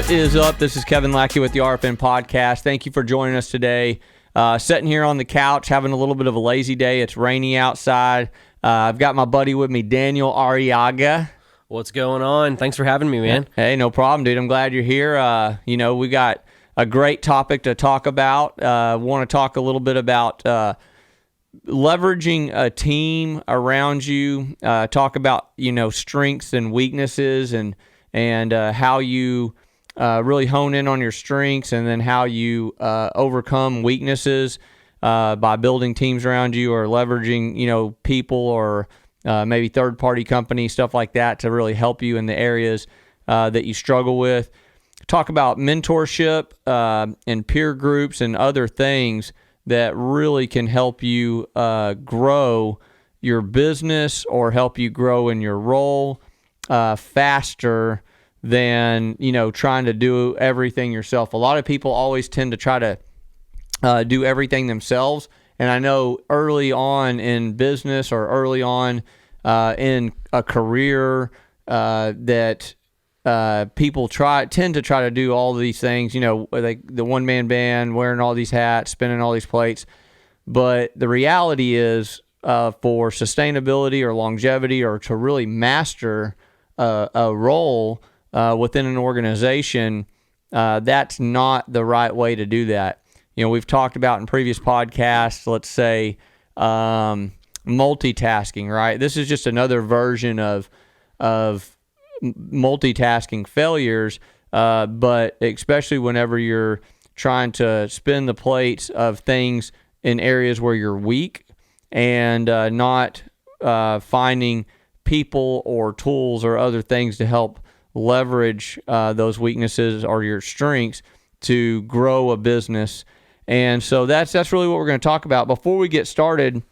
What is up? This is Kevin Lackey with the RFN podcast. Thank you for joining us today. Sitting here on the couch, having a little bit of a lazy day. It's rainy outside. I've got my buddy with me, Daniel Arriaga. What's going on? Thanks for having me, man. Hey, no problem, dude. I'm glad you're here. We got a great topic to talk about. Want to talk a little bit about leveraging a team around you. Talk about, strengths and weaknesses and how you really hone in on your strengths, and then how you overcome weaknesses by building teams around you, or leveraging, people, or maybe third-party companies, stuff like that, to really help you in the areas that you struggle with. Talk about mentorship and peer groups and other things that really can help you grow your business or help you grow in your role faster than, trying to do everything yourself. A lot of people always tend to try to do everything themselves. And I know early on in business, or early on in a career, that people tend to try to do all of these things, like the one-man band, wearing all these hats, spinning all these plates. But the reality is, for sustainability or longevity, or to really master a role within an organization, that's not the right way to do that. We've talked about in previous podcasts, let's say, multitasking, right? This is just another version of multitasking failures, but especially whenever you're trying to spin the plates of things in areas where you're weak, and not finding people or tools or other things to help leverage those weaknesses or your strengths to grow a business. And so that's really what we're going to talk about. Before we get started,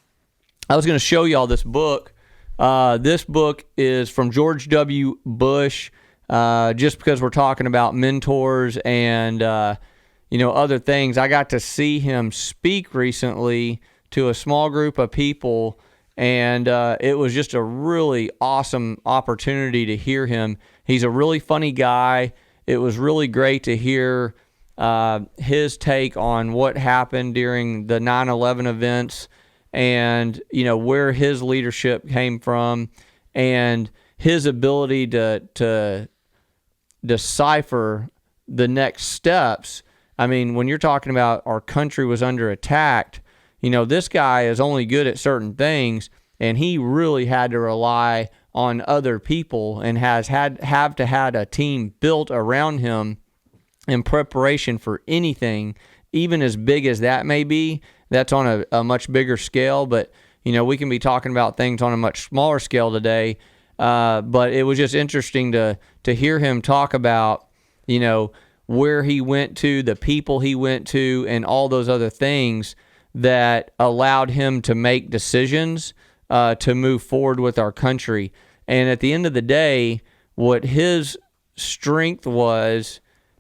I was going to show you all this book. This book is from George W. Bush. Just because we're talking about mentors and other things, I got to see him speak recently to a small group of people, and it was just a really awesome opportunity to hear him. He's a really funny guy. It was really great to hear his take on what happened during the 9/11 events, and where his leadership came from, and his ability to decipher the next steps. I mean, when you're talking about our country was under attack, this guy is only good at certain things, and he really had to rely on other people, and have had a team built around him in preparation for anything, even as big as that may be. That's on a much bigger scale, but we can be talking about things on a much smaller scale today. But it was just interesting to hear him talk about where he went to, the people he went to, and all those other things that allowed him to make decisions to move forward with our country. And at the end of the day, what his strength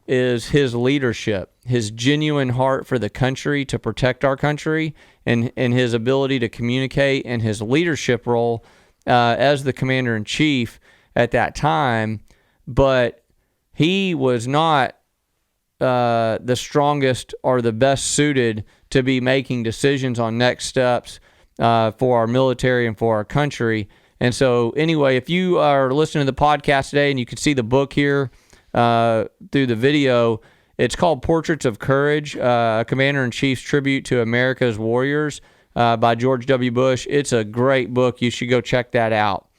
is his leadership, his genuine heart for the country, to protect our country, and his ability to communicate, and his leadership role as the commander-in-chief at that time. But he was not the strongest or the best suited to be making decisions on next steps for our military and for our country. And so anyway, if you are listening to the podcast today, and you can see the book here through the video, it's called Portraits of Courage, a Commander-in-Chief's Tribute to America's Warriors by George W. Bush. It's a great book. You should go check that out.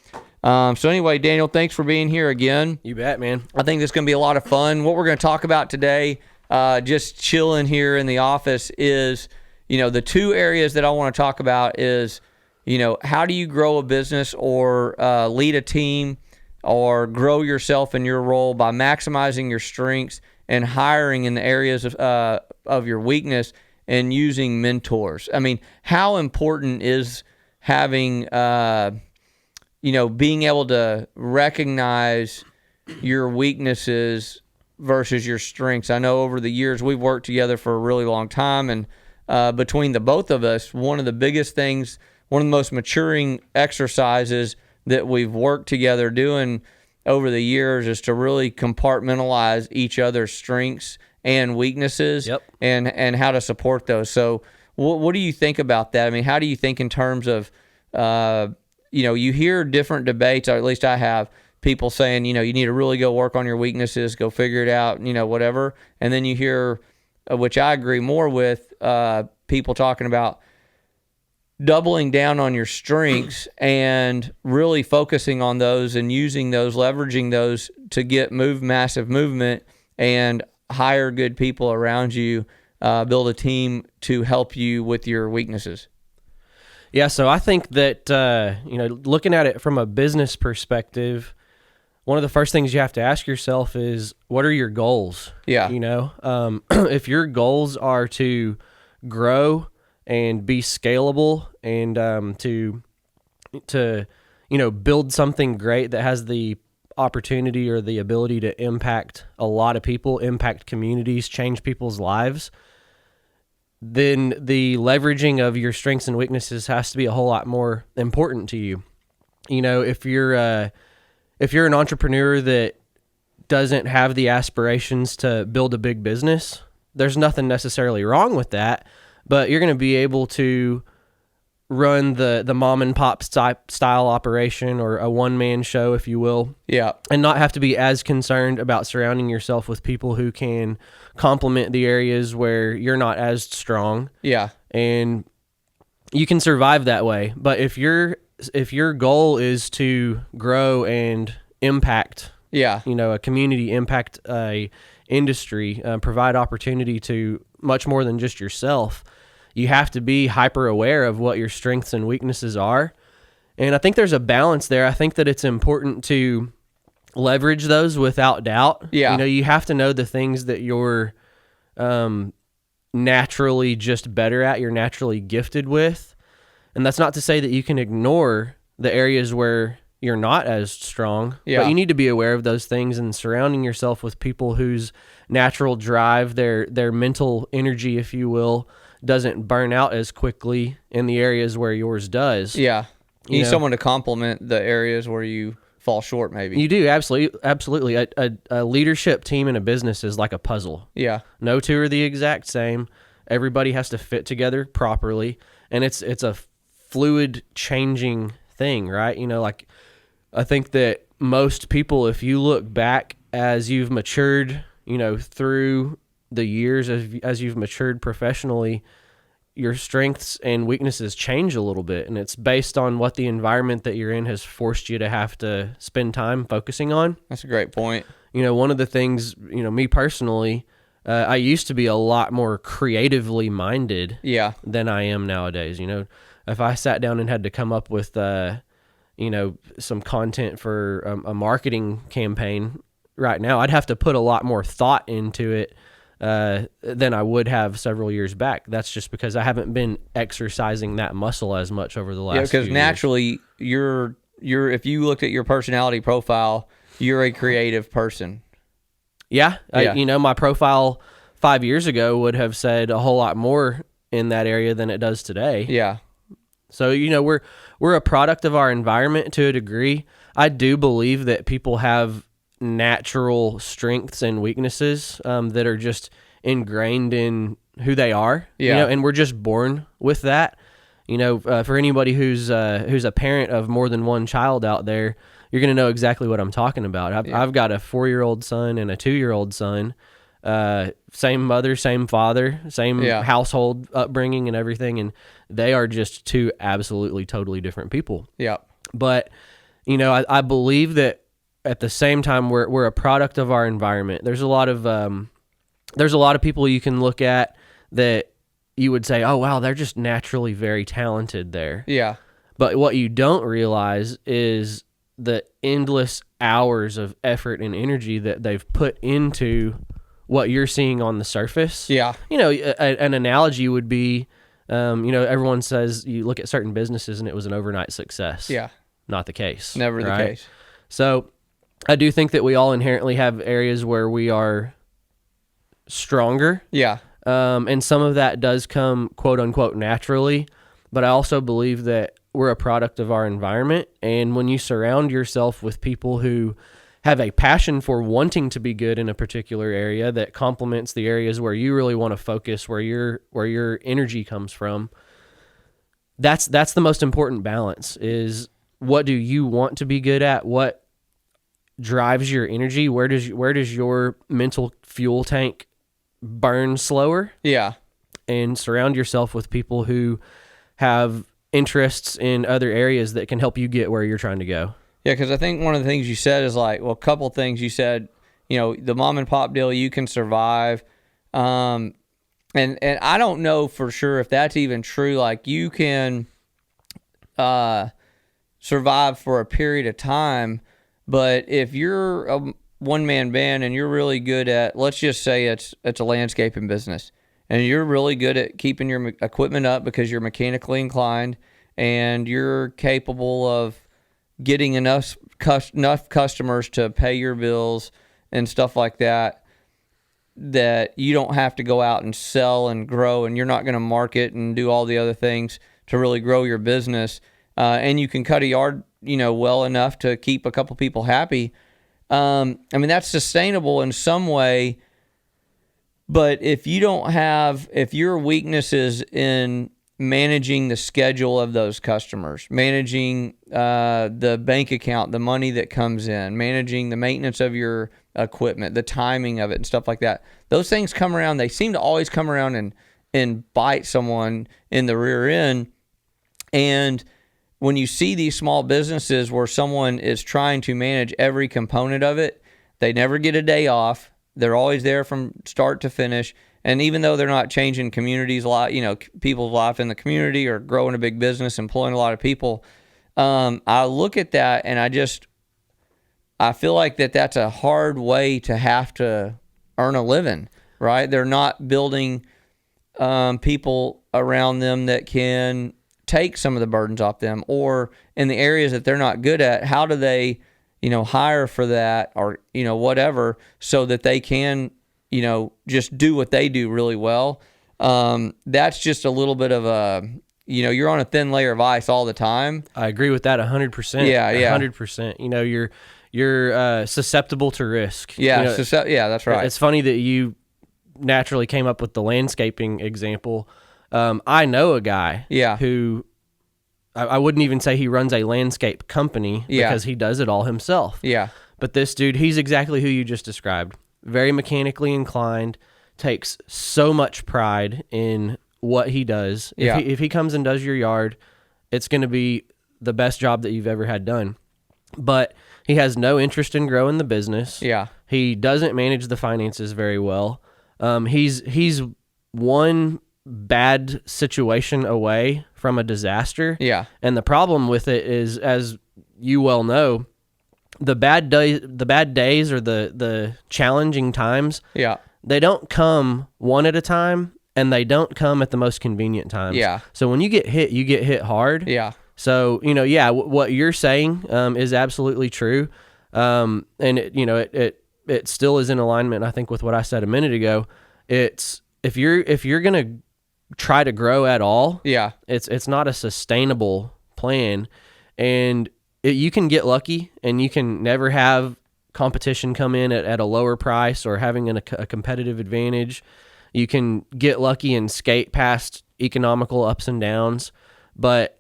So anyway, Daniel, thanks for being here again. You bet, man. I think this is going to be a lot of fun. What we're going to talk about today, just chilling here in the office, is, the two areas that I want to talk about is, how do you grow a business or lead a team or grow yourself in your role by maximizing your strengths and hiring in the areas of your weakness and using mentors. I mean, how important is having, being able to recognize your weaknesses versus your strengths? I know over the years we've worked together for a really long time, and between the both of us, one of the biggest things, one of the most maturing exercises that we've worked together doing over the years is to really compartmentalize each other's strengths and weaknesses, Yep. and how to support those. So what do you think about that? I mean, how do you think in terms of, you hear different debates, or at least I have, people saying, you need to really go work on your weaknesses, go figure it out, whatever. And then you hear, which I agree more with, people talking about doubling down on your strengths and really focusing on those and using those, leveraging those to get massive movement and hire good people around you, build a team to help you with your weaknesses. Yeah, so I think that, looking at it from a business perspective, one of the first things you have to ask yourself is, what are your goals? Yeah. If your goals are to grow and be scalable and to build something great that has the opportunity or the ability to impact a lot of people, impact communities, change people's lives, then the leveraging of your strengths and weaknesses has to be a whole lot more important to you. If you're an entrepreneur that doesn't have the aspirations to build a big business, there's nothing necessarily wrong with that, but you're going to be able to run the mom and pop style operation, or a one-man show, if you will. Yeah. And not have to be as concerned about surrounding yourself with people who can complement the areas where you're not as strong. Yeah. And you can survive that way. But if your goal is to grow and impact, a community, impact a industry, provide opportunity to much more than just yourself, you have to be hyper aware of what your strengths and weaknesses are. And I think there's a balance there. I think that it's important to leverage those without doubt. Yeah. You have to know the things that you're naturally just better at, you're naturally gifted with. And that's not to say that you can ignore the areas where you're not as strong. Yeah. But you need to be aware of those things, and surrounding yourself with people whose natural drive, their mental energy, if you will, doesn't burn out as quickly in the areas where yours does. Yeah. You need someone to complement the areas where you fall short, maybe. You do, absolutely. A leadership team in a business is like a puzzle. Yeah. No two are the exact same. Everybody has to fit together properly, and it's a fluid, changing thing, right? I think that most people, if you look back as you've matured, through the years, as you've matured professionally, your strengths and weaknesses change a little bit, and it's based on what the environment that you're in has forced you to have to spend time focusing on. That's a great point. One of the things, me personally, I used to be a lot more creatively minded than I am nowadays. If I sat down and had to come up with, some content for a marketing campaign right now, I'd have to put a lot more thought into it than I would have several years back. That's just because I haven't been exercising that muscle as much over the last few years. Yeah, because naturally, you're if you looked at your personality profile, you're a creative person. Yeah. My profile 5 years ago would have said a whole lot more in that area than it does today. Yeah. So, we're a product of our environment to a degree. I do believe that people have natural strengths and weaknesses that are just ingrained in who they are. And we're just born with that. For anybody who's a parent of more than one child out there, you're going to know exactly what I'm talking about. I've got a 4-year-old son and a 2-year-old son, same mother, same father, same household upbringing and everything, and they are just two absolutely, totally different people. Yeah. But, I believe that at the same time, we're a product of our environment. There's a lot of people you can look at that you would say, oh, wow, they're just naturally very talented there. Yeah. But what you don't realize is the endless hours of effort and energy that they've put into what you're seeing on the surface. Yeah. An analogy would be, everyone says you look at certain businesses and it was an overnight success. Yeah. Not the case. Never the case. So I do think that we all inherently have areas where we are stronger. Yeah. And some of that does come, quote unquote, naturally. But I also believe that we're a product of our environment. And when you surround yourself with people who have a passion for wanting to be good in a particular area that complements the areas where you really want to focus, where your energy comes from. That's the most important balance, is what do you want to be good at? What drives your energy? Where does your mental fuel tank burn slower? Yeah. And surround yourself with people who have interests in other areas that can help you get where you're trying to go. Yeah, because I think one of the things you said is like, well, a couple things you said, the mom and pop deal, you can survive. And I don't know for sure if that's even true. Like, you can survive for a period of time, but if you're a one-man band and you're really good at, let's just say it's a landscaping business, and you're really good at keeping your equipment up because you're mechanically inclined and you're capable of getting enough customers to pay your bills and stuff like that, that you don't have to go out and sell and grow, and you're not going to market and do all the other things to really grow your business, and you can cut a yard, well enough to keep a couple people happy. That's sustainable in some way. But if your weakness is in managing the schedule of those customers, managing the bank account, the money that comes in, managing the maintenance of your equipment, the timing of it and stuff like that, those things come around. They seem to always come around and bite someone in the rear end. And when you see these small businesses where someone is trying to manage every component of it, they never get a day off. They're always there from start to finish. And even though they're not changing communities a lot, people's life in the community or growing a big business, employing a lot of people, I look at that and I feel like that's a hard way to have to earn a living, right? They're not building people around them that can take some of the burdens off them, or in the areas that they're not good at, how do they hire for that, or whatever, so that they can just do what they do really well. That's just a little bit of a, you're on a thin layer of ice all the time. I agree with that 100%. Yeah. 100%. You're susceptible to risk. Yeah, that's right. It's funny that you naturally came up with the landscaping example. I know a guy who, I wouldn't even say he runs a landscape company, because he does it all himself. Yeah. But this dude, he's exactly who you just described. Very mechanically inclined, takes so much pride in what he does. If he comes and does your yard, it's going to be the best job that you've ever had done. But he has no interest in growing the business. Yeah. He doesn't manage the finances very well. He's one bad situation away from a disaster. Yeah. And the problem with it is, as you well know, the bad days or the challenging times, they don't come one at a time, and they don't come at the most convenient times. Yeah. So when you get hit hard. Yeah. So, what you're saying is absolutely true. And it still is in alignment, I think, with what I said a minute ago. It's if you're going to try to grow at all, it's not a sustainable plan, and you can get lucky, and you can never have competition come in at a lower price or having a competitive advantage. You can get lucky and skate past economical ups and downs, but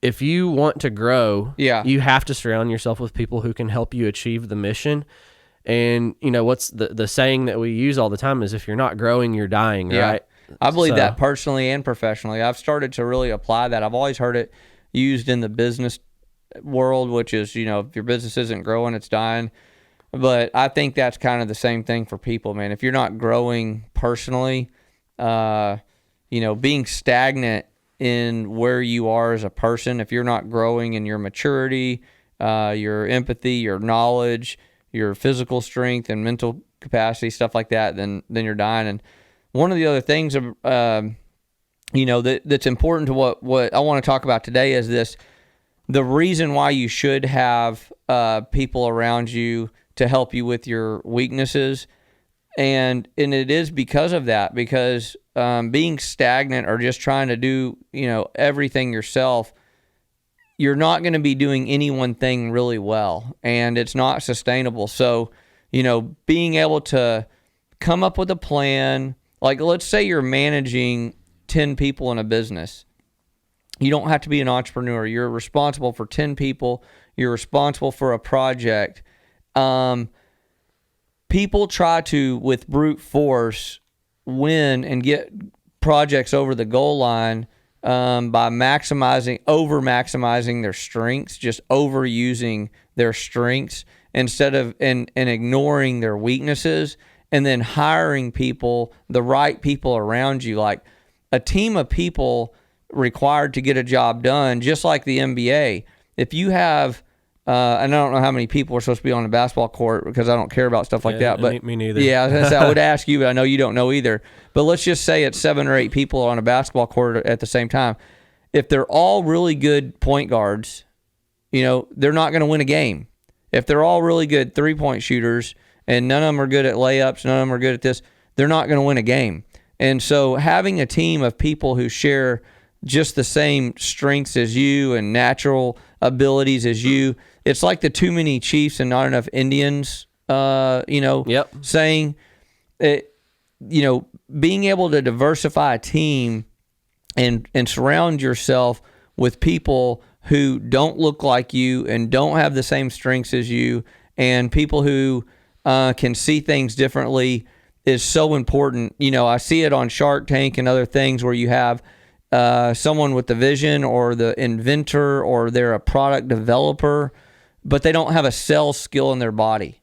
if you want to grow, you have to surround yourself with people who can help you achieve the mission. And what's the saying that we use all the time is, if you're not growing, you're dying, right? I believe that personally and professionally. I've started to really apply that. I've always heard it used in the business world, which is, if your business isn't growing, it's dying. But I think that's kind of the same thing for people, man. If you're not growing personally, being stagnant in where you are as a person, if you're not growing in your maturity, your empathy, your knowledge, your physical strength and mental capacity, stuff like that, then you're dying. And one of the other things, that's important to what I want to talk about today is this: the reason why you should have people around you to help you with your weaknesses, and it is because of that. Because being stagnant or just trying to do everything yourself, you're not going to be doing any one thing really well, and it's not sustainable. So, being able to come up with a plan, like let's say you're managing 10 people in a business. You don't have to be an entrepreneur. You're responsible for 10 people. You're responsible for a project. People try to, with brute force, win and get projects over the goal line by over maximizing their strengths, just overusing their strengths instead of and ignoring their weaknesses, and then hiring people, the right people around you, like a team of people required to get a job done, just like the NBA. If you have and I don't know how many people are supposed to be on the basketball court because I don't care about stuff like that. But me neither. Yeah, I would ask you, but I know you don't know either. But let's just say it's 7 or 8 people on a basketball court at the same time. If they're all really good point guards, they're not going to win a game. If they're all really good 3-point shooters and none of them are good at layups, none of them are good at this, they're not going to win a game. And so having a team of people who share just the same strengths as you and natural abilities as you, it's like the too many chiefs and not enough Indians, saying it, being able to diversify a team and surround yourself with people who don't look like you and don't have the same strengths as you, and people who can see things differently is so important. I see it on Shark Tank and other things where you have someone with the vision or the inventor, or they're a product developer, but they don't have a sales skill in their body.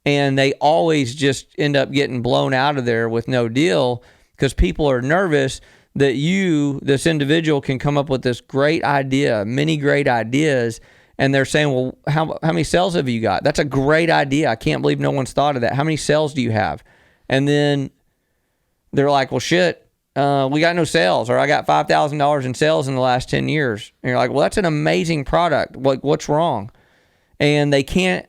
And they always just end up getting blown out of there with no deal because people are nervous that this individual can come up with this great idea, many great ideas, and they're saying, well, how many sales have you got? That's a great idea. I can't believe no one's thought of that. How many sales do you have? And then they're like, well, shit, we got no sales, or I got $5,000 in sales in the last 10 years. And you're like, well, that's an amazing product. What's wrong? And they can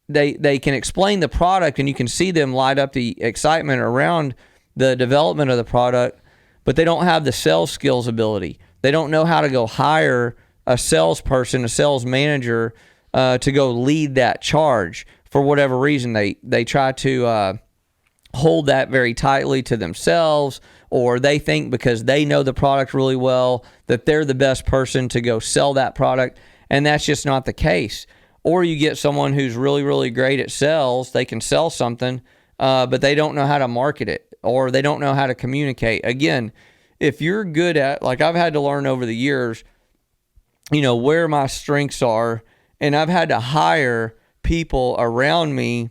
explain the product, and you can see them light up the excitement around the development of the product, but they don't have the sales skills ability. They don't know how to go hire a salesperson, a sales manager, to go lead that charge. For whatever reason, they try to hold that very tightly to themselves, or they think because they know the product really well that they're the best person to go sell that product, and that's just not the case. Or you get someone who's really, really great at sales. They can sell something, but they don't know how to market it, or they don't know how to communicate. Again, if you're good at, like I've had to learn over the years, where my strengths are, and I've had to hire people around me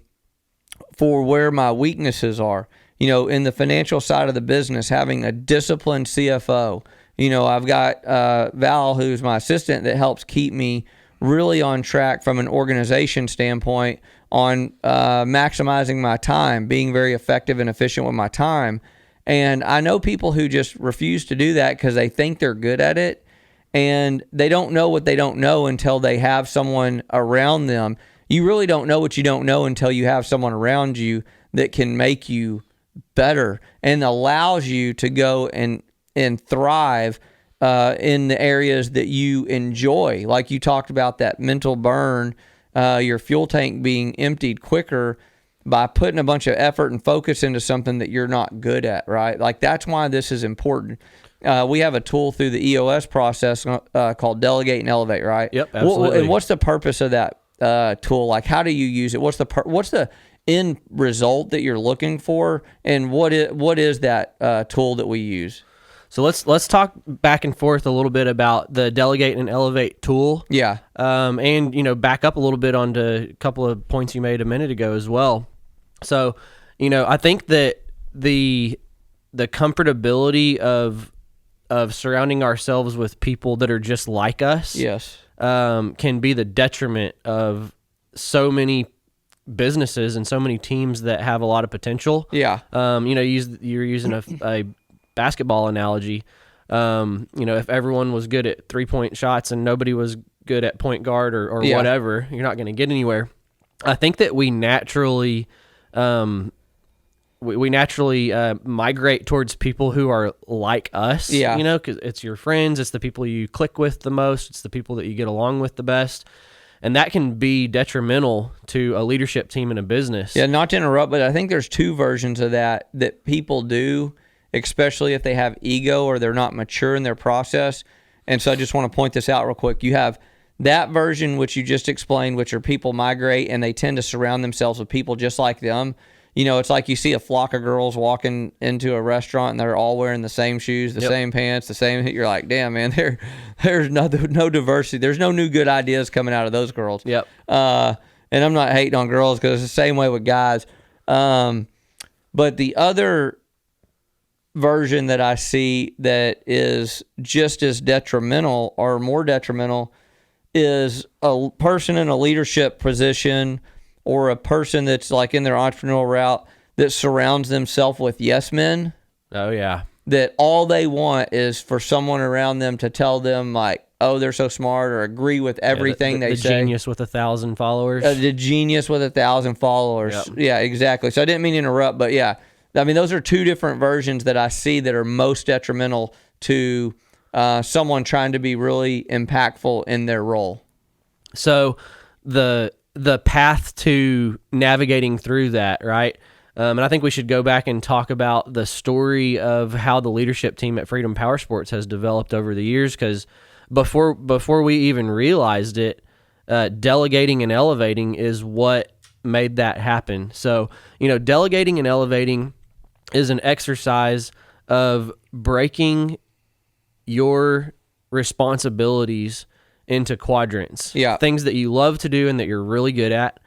for where my weaknesses are. In the financial side of the business, having a disciplined CFO. I've got Val, who's my assistant, that helps keep me really on track from an organization standpoint on maximizing my time, being very effective and efficient with my time. And I know people who just refuse to do that because they think they're good at it, and they don't know what they don't know until they have someone around them. You really don't know what you don't know until you have someone around you that can make you better and allows you to go and thrive in the areas that you enjoy. Like you talked about, that mental burn, your fuel tank being emptied quicker by putting a bunch of effort and focus into something that you're not good at, right? Like that's why this is important. We have a tool through the EOS process called Delegate and Elevate, right? Yep, absolutely. And what's the purpose of that tool? Like, how do you use it? What's the end result that you're looking for, and what is that tool that we use? So let's talk back and forth a little bit about the Delegate and Elevate tool. Yeah. And back up a little bit onto a couple of points you made a minute ago as well. So, I think that the comfortability of surrounding ourselves with people that are just like us, yes, can be the detriment of so many businesses and so many teams that have a lot of potential. Yeah. You're using a basketball analogy. If everyone was good at 3-point shots and nobody was good at point guard or whatever, you're not going to get anywhere. I think that we naturally we naturally migrate towards people who are like us, Yeah. because it's your friends, it's the people you click with the most, it's the people that you get along with the best. And that can be detrimental to a leadership team in a business. Yeah, not to interrupt, but I think there's two versions of that people do, especially if they have ego or they're not mature in their process. And so I just want to point this out real quick. You have that version, which you just explained, which are people migrate and they tend to surround themselves with people just like them. It's like you see a flock of girls walking into a restaurant and they're all wearing the same shoes, the same pants, the same. You're like, damn, man, there's no diversity. There's no new good ideas coming out of those girls. Yep. And I'm not hating on girls because it's the same way with guys. But the other version that I see that is just as detrimental or more detrimental is a person in a leadership position or a person that's like in their entrepreneurial route that surrounds themselves with yes men. Oh, yeah. That all they want is for someone around them to tell them like, oh, they're so smart or agree with everything they say. The genius with 1,000 followers. The genius with 1,000 followers. Yep. Yeah, exactly. So I didn't mean to interrupt, but yeah. I mean, those are two different versions that I see that are most detrimental to someone trying to be really impactful in their role. So the path to navigating through that, right? And I think we should go back and talk about the story of how the leadership team at Freedom Power Sports has developed over the years, because before we even realized it, delegating and elevating is what made that happen. So, delegating and elevating is an exercise of breaking your responsibilities into quadrants. Yeah. Things that you love to do and that you're really good at,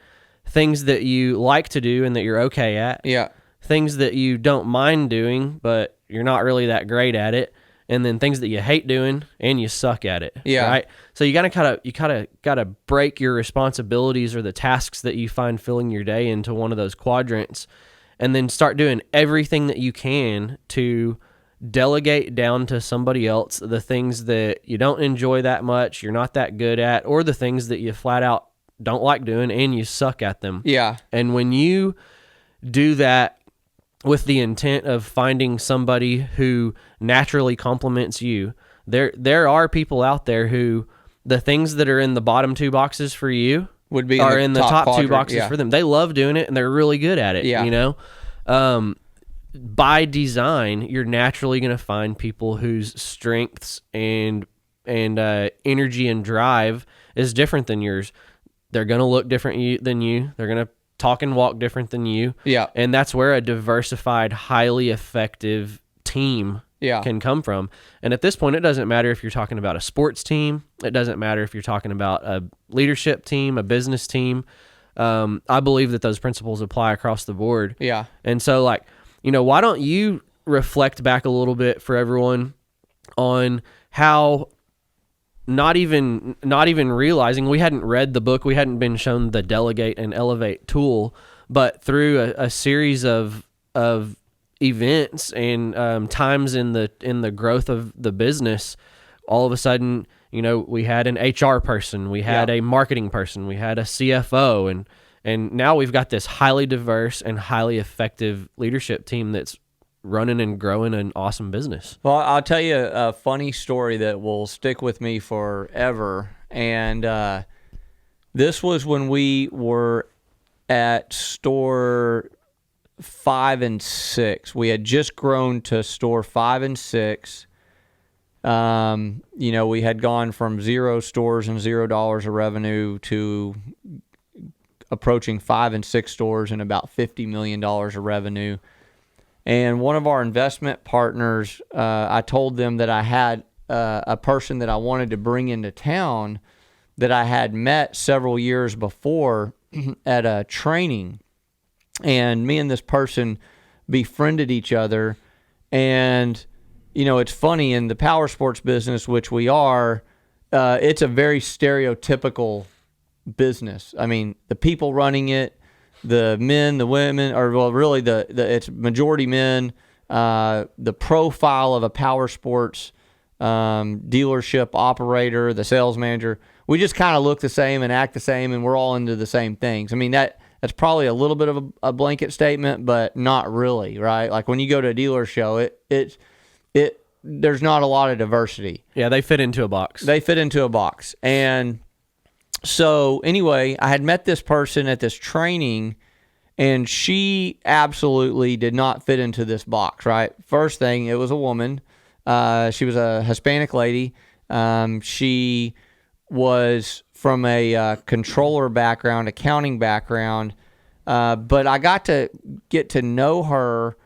things that you like to do and that you're okay at. Yeah. Things that you don't mind doing, but you're not really that great at it. And then things that you hate doing and you suck at it. Yeah. Right. So you gotta break your responsibilities or the tasks that you find filling your day into one of those quadrants, and then start doing everything that you can to delegate down to somebody else the things that you don't enjoy that much, you're not that good at, or the things that you flat out don't like doing and you suck at them. Yeah. And when you do that with the intent of finding somebody who naturally complements you, there are people out there who the things that are in the bottom two boxes for you Would be are in the top quadrant, two boxes for them. They love doing it and they're really good at it. Yeah. By design, you're naturally going to find people whose strengths and energy and drive is different than yours. They're going to look different than you. They're going to talk and walk different than you. Yeah. And that's where a diversified, highly effective team can come from. And at this point, it doesn't matter if you're talking about a sports team. It doesn't matter if you're talking about a leadership team, a business team. I believe that those principles apply across the board. Yeah. And so, why don't you reflect back a little bit for everyone on how not even realizing, we hadn't read the book, we hadn't been shown the Delegate and Elevate tool, but through a series of events and times in the growth of the business, all of a sudden, we had an HR person, we had a marketing person, we had a CFO, and now we've got this highly diverse and highly effective leadership team that's running and growing an awesome business. Well, I'll tell you a funny story that will stick with me forever. And this was when we were at store 5 and 6. We had just grown to store 5 and 6. We had gone from 0 stores and $0 of revenue to approaching 5 and 6 stores and about $50 million of revenue. And one of our investment partners, I told them that I had a person that I wanted to bring into town that I had met several years before at a training. And me and this person befriended each other. And, it's funny, in the power sports business, which we are, it's a very stereotypical business. I mean, the people running it, the men, the women, or well, really it's majority men. The profile of a power sports dealership operator, the sales manager, we just kind of look the same and act the same, and we're all into the same things. I mean, that's probably a little bit of a blanket statement, but not really, right? Like when you go to a dealer show, there's not a lot of diversity. Yeah, they fit into a box. And so anyway, I had met this person at this training, and she absolutely did not fit into this box, right? First thing, it was a woman. She was a Hispanic lady. She was from a controller background, accounting background, but I got to get to know her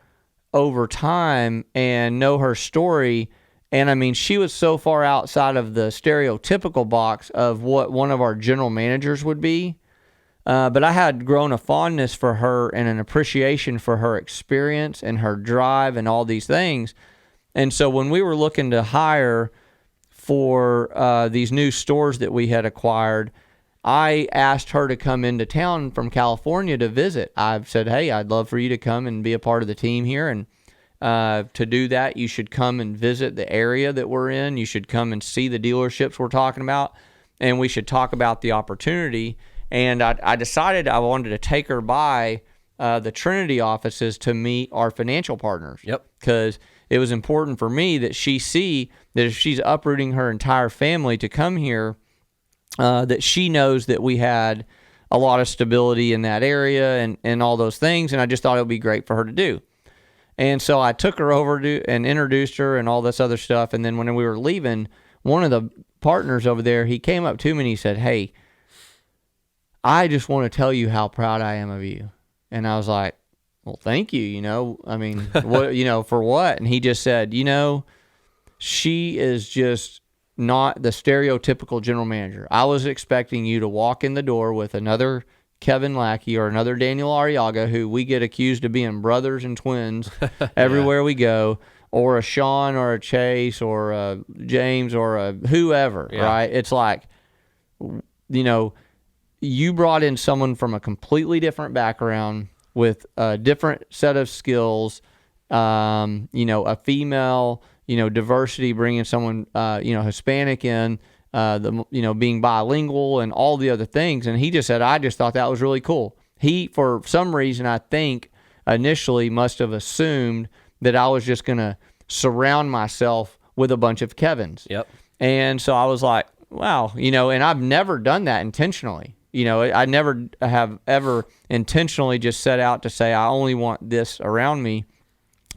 over time and know her story. And I mean, she was so far outside of the stereotypical box of what one of our general managers would be. But I had grown a fondness for her and an appreciation for her experience and her drive and all these things. And so when we were looking to hire for these new stores that we had acquired, I asked her to come into town from California to visit. I said, hey, I'd love for you to come and be a part of the team here. And to do that, you should come and visit the area that we're in. You should come and see the dealerships we're talking about. And we should talk about the opportunity. And I decided I wanted to take her by the Trinity offices to meet our financial partners. Yep. Because it was important for me that she see that if she's uprooting her entire family to come here, that she knows that we had a lot of stability in that area and all those things. And I just thought it would be great for her to do. And so I took her over and introduced her and all this other stuff. And then when we were leaving, one of the partners over there, he came up to me and he said, hey, I just want to tell you how proud I am of you. And I was like, well, thank you. I mean, what, for what? And he just said, she is just not the stereotypical general manager. I was expecting you to walk in the door with another Kevin Lackey or another Daniel Arriaga, who we get accused of being brothers and twins everywhere we go, or a Sean or a Chase or a James or a whoever, right? It's like, you brought in someone from a completely different background with a different set of skills, a female, diversity, bringing someone, Hispanic in, being bilingual and all the other things. And he just said, I just thought that was really cool. He, for some reason, I think initially must have assumed that I was just going to surround myself with a bunch of Kevins. Yep. And so I was like, wow, and I've never done that intentionally. I never have ever intentionally just set out to say, I only want this around me.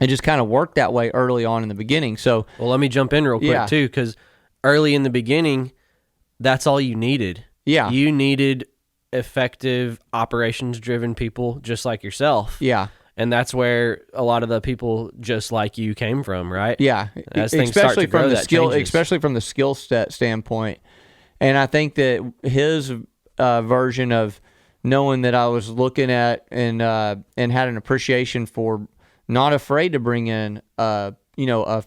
It just kind of worked that way early on in the beginning. So, well, let me jump in real quick too, because early in the beginning, that's all you needed. Yeah. You needed effective, operations-driven people just like yourself. Yeah. And that's where a lot of the people just like you came from, right? Yeah. As things start to grow, that changes. Especially from the skill set standpoint. And I think that his version of knowing that I was looking at and had an appreciation for, not afraid to bring in a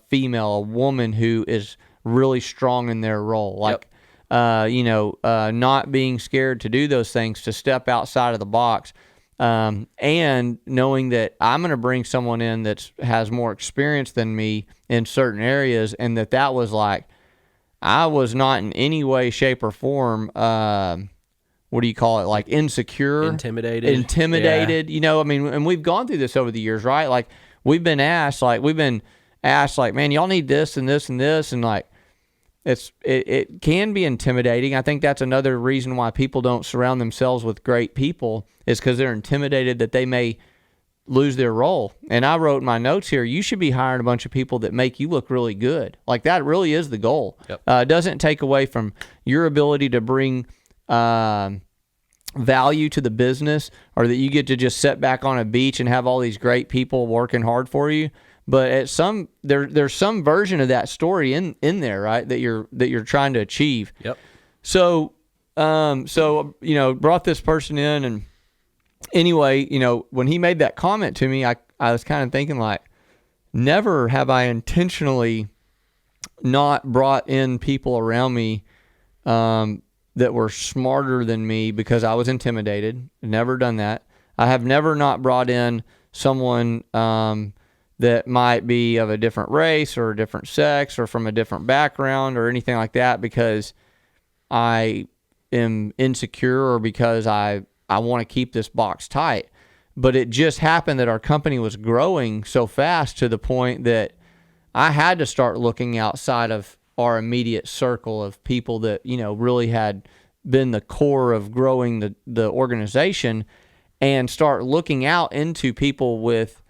female, a woman who is really strong in their role, like not being scared to do those things, to step outside of the box, and knowing that I'm going to bring someone in that has more experience than me in certain areas, and that was like, I was not in any way, shape, or form what do you call it? Like insecure, intimidated. Yeah. And we've gone through this over the years, right? Like we've been asked, like, man, y'all need this and this and this, and like it can be intimidating. I think that's another reason why people don't surround themselves with great people, is because they're intimidated that they may lose their role. And I wrote in my notes here, you should be hiring a bunch of people that make you look really good. Like that really is the goal. Yep. It doesn't take away from your ability to bring value to the business, or that you get to just sit back on a beach and have all these great people working hard for you. But at there's some version of that story in there, right? That you're trying to achieve. Yep. So brought this person in, and anyway, when he made that comment to me, I was kind of thinking like, never have I intentionally not brought in people around me that were smarter than me because I was intimidated. Never done that. I have never not brought in someone that might be of a different race or a different sex or from a different background or anything like that because I am insecure or because I I want to keep this box tight. But it just happened that our company was growing so fast to the point that I had to start looking outside of our immediate circle of people that, really had been the core of growing the organization, and start looking out into people with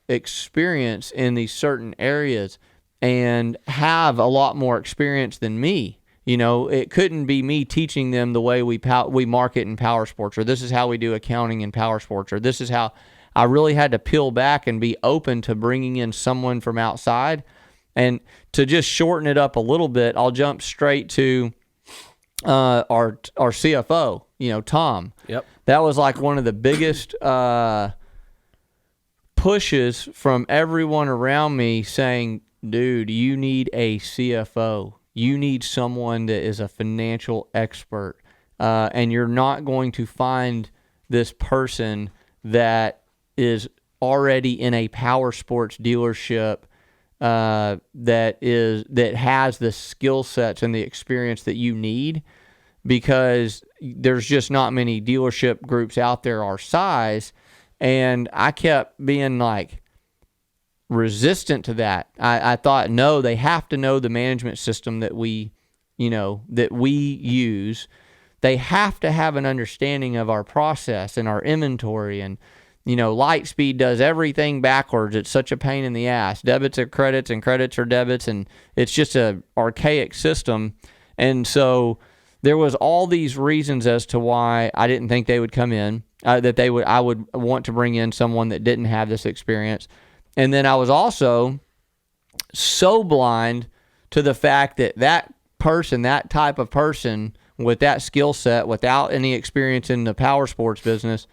experience in these certain areas and have a lot more experience than me. It couldn't be me teaching them the way we market in power sports, or this is how we do accounting in power sports, or this is how. I really had to peel back and be open to bringing in someone from outside. And to just shorten it up a little bit, I'll jump straight to our CFO, Tom. Yep. That was like one of the biggest pushes from everyone around me saying, dude, you need a CFO. You need someone that is a financial expert. And you're not going to find this person that is already in a power sports dealership that has the skill sets and the experience that you need, because there's just not many dealership groups out there our size. And I kept being like resistant to that. I thought, no, they have to know the management system that we use. They have to have an understanding of our process and our inventory. And Lightspeed does everything backwards. It's such a pain in the ass. Debits are credits and credits are debits, and it's just a archaic system. And so there was all these reasons as to why I didn't think they would come in, I would want to bring in someone that didn't have this experience. And then I was also so blind to the fact that person, that type of person with that skill set, without any experience in the power sports business,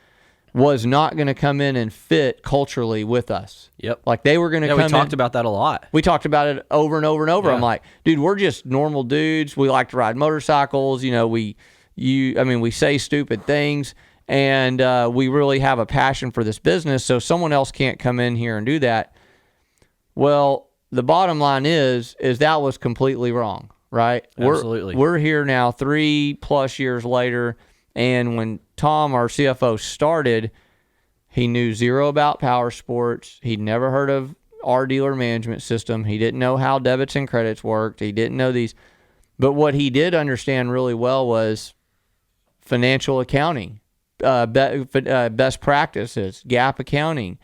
was not going to come in and fit culturally with us. Yep. Like they were going to come in. We talked about that a lot. We talked about it over and over and over. Yeah. I'm like, dude, we're just normal dudes. We like to ride motorcycles. We say stupid things, and we really have a passion for this business. So someone else can't come in here and do that. Well, the bottom line is that was completely wrong, right? Absolutely. We're here now 3+ years later. And when Tom, our CFO, started, he knew zero about power sports. He'd never heard of our dealer management system. He didn't know how debits and credits worked. He didn't know these. But what he did understand really well was financial accounting, best practices, GAAP accounting.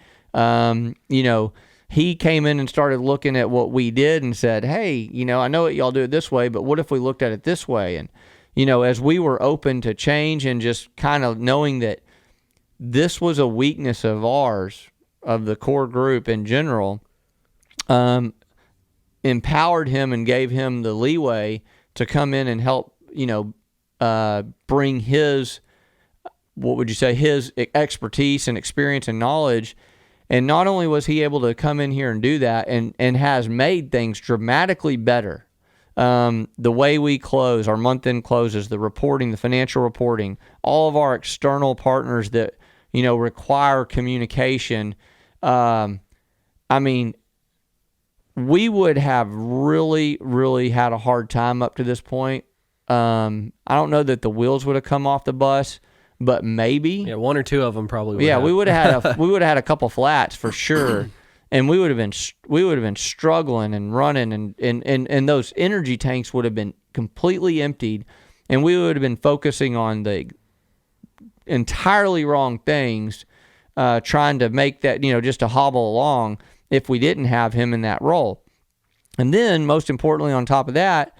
He came in and started looking at what we did and said, hey, I know what y'all do it this way, but what if we looked at it this way? And as we were open to change and just kind of knowing that this was a weakness of ours, of the core group in general, empowered him and gave him the leeway to come in and help, bring his expertise and experience and knowledge. And not only was he able to come in here and do that and has made things dramatically better. The way we close, our month-end closes, the reporting, the financial reporting, all of our external partners that, require communication. We would have really, really had a hard time up to this point. I don't know that the wheels would have come off the bus, but maybe. Yeah, one or two of them probably would. Yeah, we would have had a couple flats for sure. And we would have been struggling and running, and those energy tanks would have been completely emptied, and we would have been focusing on the entirely wrong things, trying to make that, just to hobble along if we didn't have him in that role. And then, most importantly, on top of that,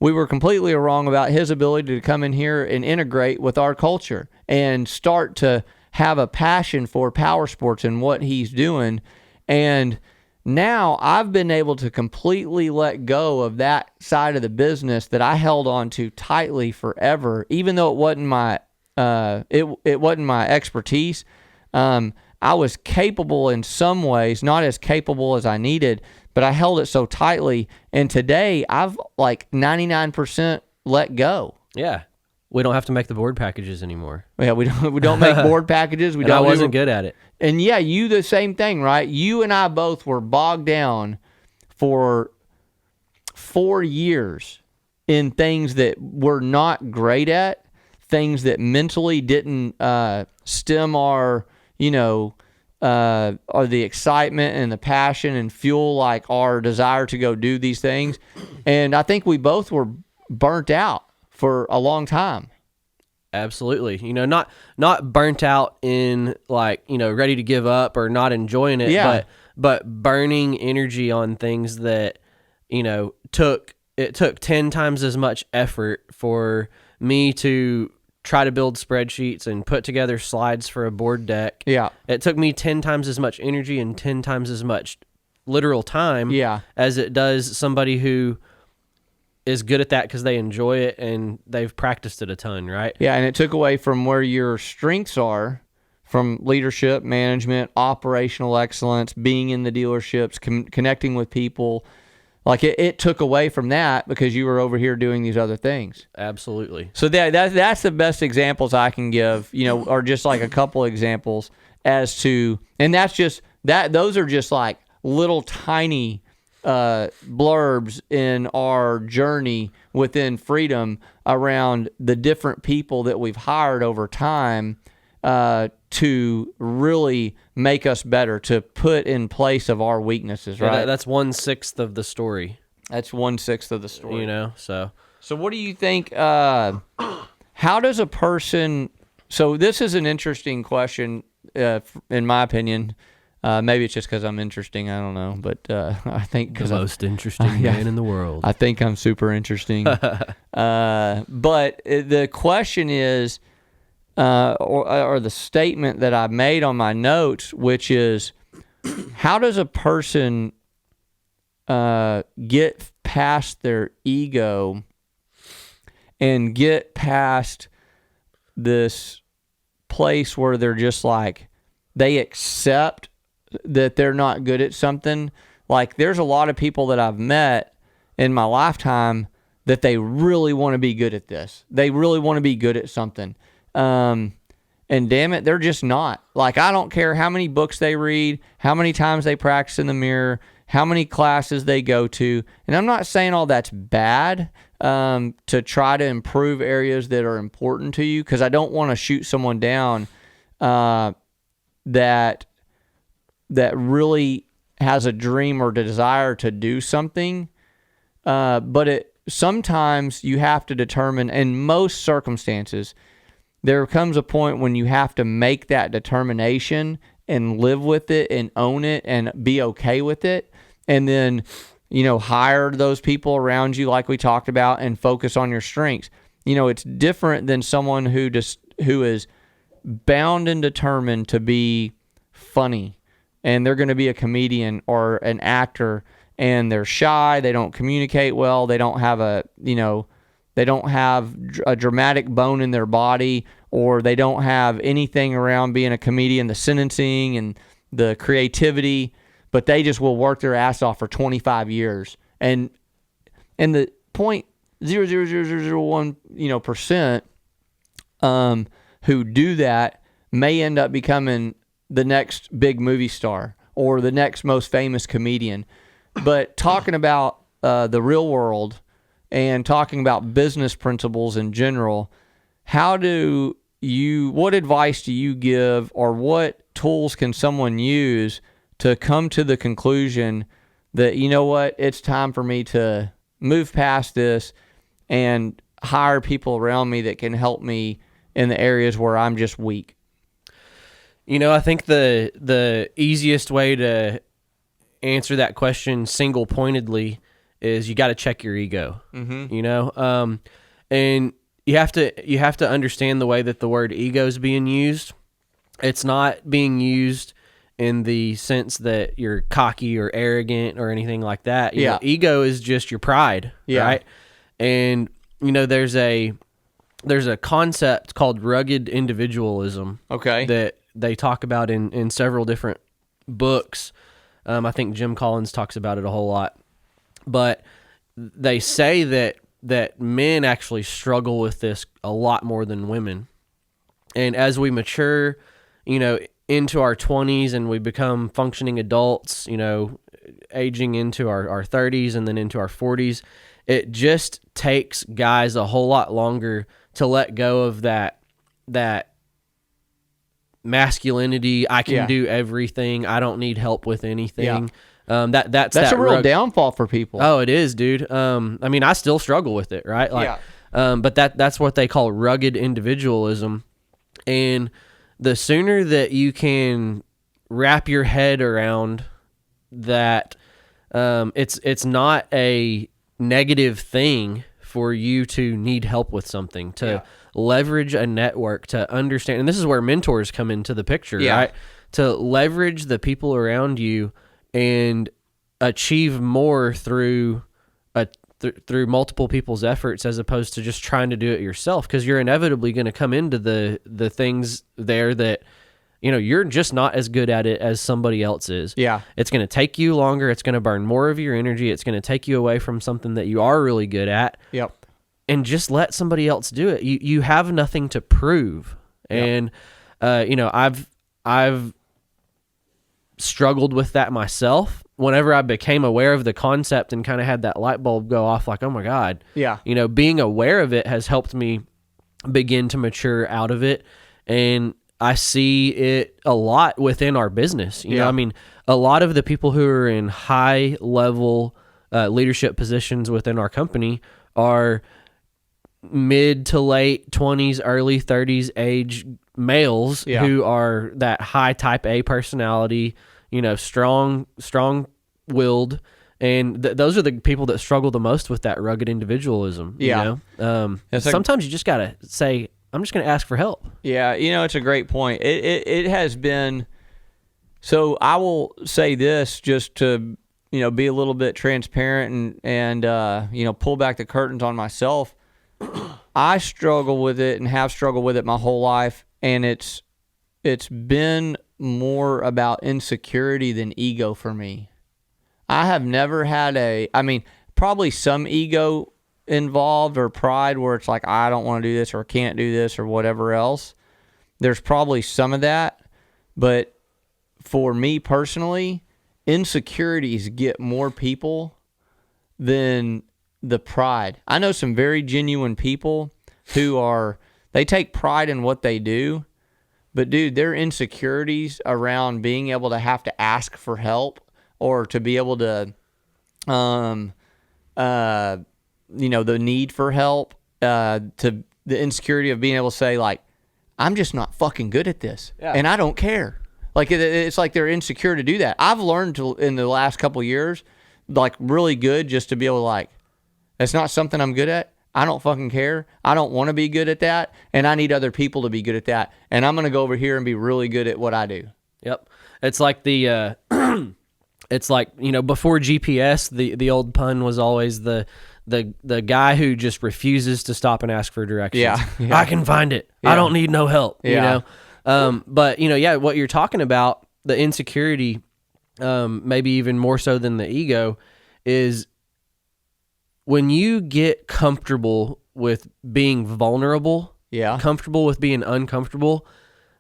we were completely wrong about his ability to come in here and integrate with our culture and start to have a passion for power sports and what he's doing. And now I've been able to completely let go of that side of the business that I held on to tightly forever, even though it wasn't my it wasn't my expertise. I was capable in some ways, not as capable as I needed, but I held it so tightly. And today I've like 99% let go. Yeah. We don't have to make the board packages anymore. Yeah, we don't make board packages. I wasn't good at it. And yeah, you the same thing, right? You and I both were bogged down for 4 years in things that we're not great at, things that mentally didn't stem our, or the excitement and the passion and fuel like our desire to go do these things. And I think we both were burnt out for a long time. Absolutely. Not burnt out in like, ready to give up or not enjoying it, Yeah. but burning energy on things that, took 10 times as much effort for me to try to build spreadsheets and put together slides for a board deck. Yeah. It took me 10 times as much energy and 10 times as much literal time as it does somebody who is good at that because they enjoy it and they've practiced it a ton, right? Yeah, and it took away from where your strengths are, from leadership, management, operational excellence, being in the dealerships, connecting with people. Like it took away from that because you were over here doing these other things. Absolutely. So that's the best examples I can give, or just like a couple examples as to, and that's just that. Those are just like little tiny blurbs in our journey within Freedom around the different people that we've hired over time to really make us better, to put in place of our weaknesses, right? Yeah, that's 1/6 of the story. That's 1/6 of the story. So what do you think, how does a person, so this is an interesting question, in my opinion. Maybe it's just because I'm interesting. I don't know, but I think the most interesting man in the world. I think I'm super interesting. But the question is, or the statement that I made on my notes, which is, how does a person get past their ego and get past this place where they're just like, they accept that they're not good at something? Like, there's a lot of people that I've met in my lifetime that they really want to be good at this. They really want to be good at something. And damn it, they're just not. Like, I don't care how many books they read, how many times they practice in the mirror, how many classes they go to. And I'm not saying all that's bad, to try to improve areas that are important to you, because I don't want to shoot someone down that really has a dream or desire to do something. But sometimes you have to determine, in most circumstances, there comes a point when you have to make that determination and live with it and own it and be okay with it. And then, hire those people around you like we talked about and focus on your strengths. It's different than someone who is bound and determined to be funny, and they're going to be a comedian or an actor, and they're shy, they don't communicate well, they don't have a dramatic bone in their body, or they don't have anything around being a comedian, the sentencing and the creativity, but they just will work their ass off for 25 years. And the 0.00001 percent who do that may end up becoming the next big movie star or the next most famous comedian. But talking about the real world and talking about business principles in general, what advice do you give, or what tools can someone use to come to the conclusion that, it's time for me to move past this and hire people around me that can help me in the areas where I'm just weak? I think the easiest way to answer that question single-pointedly is you got to check your ego. Mm-hmm. And you have to understand the way that the word ego is being used. It's not being used in the sense that you're cocky or arrogant or anything like that. You know, ego is just your pride, right? And there's a concept called rugged individualism. Okay. That they talk about in several different books. I think Jim Collins talks about it a whole lot. But they say that men actually struggle with this a lot more than women. And as we mature, into our 20s and we become functioning adults, aging into our 30s and then into our 40s, it just takes guys a whole lot longer to let go of that masculinity. I can do everything. I don't need help with anything. That's a real downfall for people. Oh, it is, dude. I mean, I still struggle with it, right? Like, but that's what they call rugged individualism. And the sooner that you can wrap your head around that, it's not a negative thing for you to need help with something, to leverage a network, to understand. And this is where mentors come into the picture, right? To leverage the people around you and achieve more through through multiple people's efforts, as opposed to just trying to do it yourself, because you're inevitably going to come into the things there that, you know, you're just not as good at it as somebody else is. Yeah. It's going to take you longer. It's going to burn more of your energy. It's going to take you away from something that you are really good at. Yep. And just let somebody else do it. You have nothing to prove. And, you know, I've struggled with that myself. Whenever I became aware of the concept and kind of had that light bulb go off, like, oh my God. Yeah. You know, being aware of it has helped me begin to mature out of it. And I see it a lot within our business. You know, I mean, a lot of the people who are in high level leadership positions within our company are mid to late 20s, early 30s age males who are that high type A personality, you know, strong-willed, and those are the people that struggle the most with that rugged individualism. You know? Sometimes you just gotta say, I'm just gonna ask for help. Yeah, you know, it's a great point. It has been. So I will say this, just to, you know, be a little bit transparent and you know, pull back the curtains on myself. I struggle with it and have struggled with it my whole life, and it's been more about insecurity than ego for me. I have never had probably some ego involved or pride where it's like, I don't want to do this or can't do this or whatever else. There's probably some of that, but for me personally, insecurities get more people than the pride. I know some very genuine people who they take pride in what they do, but dude, their insecurities around being able to have to ask for help or to be able to, you know, the need for help, to the insecurity of being able to say, like, I'm just not fucking good at this, and I don't care. Like, it's like they're insecure to do that. I've learned in the last couple of years, like, really good just to be able to, like, it's not something I'm good at. I don't fucking care. I don't want to be good at that, and I need other people to be good at that. And I'm going to go over here and be really good at what I do. Yep. It's like it's like, you know, before GPS, the old pun was always the guy who just refuses to stop and ask for directions. Yeah. I can find it. I don't need no help. You know. But you know, what you're talking about, the insecurity, maybe even more so than the ego, is when you get comfortable with being vulnerable, comfortable with being uncomfortable,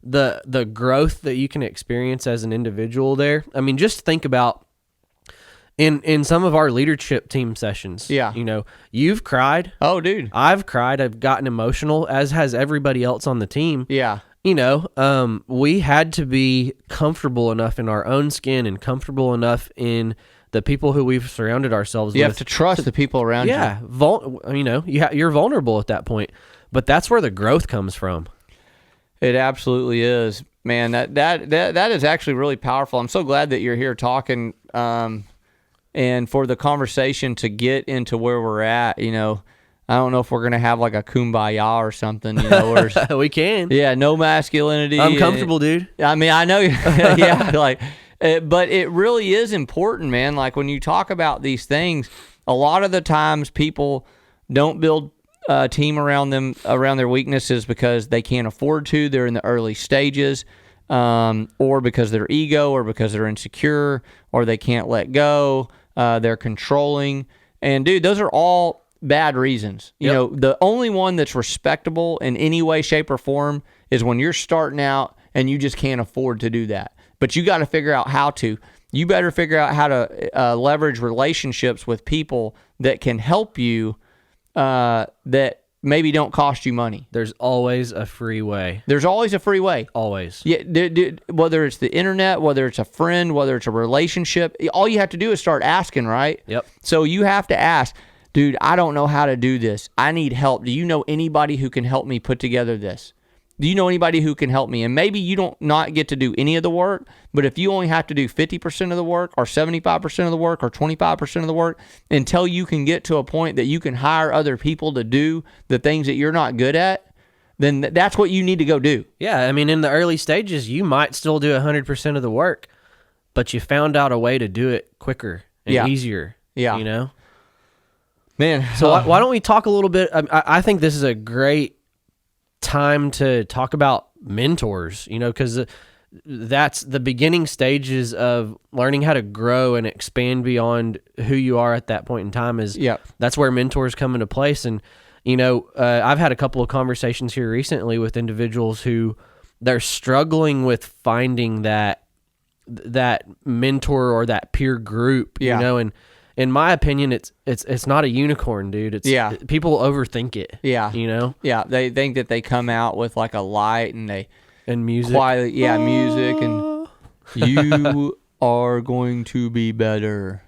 the growth that you can experience as an individual there. I mean, just think about in some of our leadership team sessions. Yeah. You know, you've cried. Oh, dude. I've cried. I've gotten emotional, as has everybody else on the team. Yeah. You know, we had to be comfortable enough in our own skin and comfortable enough in the people who we've surrounded ourselves with. You have to trust the people around you. Yeah. You know, you're vulnerable at that point, but that's where the growth comes from. It absolutely is, man. That is actually really powerful. I'm so glad that you're here talking, and for the conversation to get into where we're at. You know, I don't know if we're gonna have like a kumbaya or something. You know, or we can. Yeah, no masculinity. I'm comfortable, dude. I mean, I know. Yeah, like. But it really is important, man. Like, when you talk about these things, a lot of the times people don't build a team around their weaknesses because they can't afford to. They're in the early stages, or because they're ego, or because they're insecure, or they can't let go. They're controlling. And, dude, those are all bad reasons. You know, the only one that's respectable in any way, shape, or form is when you're starting out and you just can't afford to do that. But you got to figure out how to. You better figure out how to leverage relationships with people that can help you, that maybe don't cost you money. There's always a free way. There's always a free way. Always. Yeah, whether it's the internet, whether it's a friend, whether it's a relationship, all you have to do is start asking, right? Yep. So you have to ask, dude, I don't know how to do this. I need help. Do you know anybody who can help me put together this? Do you know anybody who can help me? And maybe you don't not get to do any of the work, but if you only have to do 50% of the work or 75% of the work or 25% of the work until you can get to a point that you can hire other people to do the things that you're not good at, then that's what you need to go do. Yeah, I mean, in the early stages, you might still do 100% of the work, but you found out a way to do it quicker and easier. Yeah. You know? Man. So why don't we talk a little bit? I think this is a great time to talk about mentors, you know, because that's the beginning stages of learning how to grow and expand beyond who you are at that point in time. That's where mentors come into place. And, you know, I've had a couple of conversations here recently with individuals who they're struggling with finding that mentor or that peer group, you know, and in my opinion, it's not a unicorn, dude. People overthink it. Yeah. You know? Yeah. They think that they come out with like a light and music. Quietly, music and you are going to be better.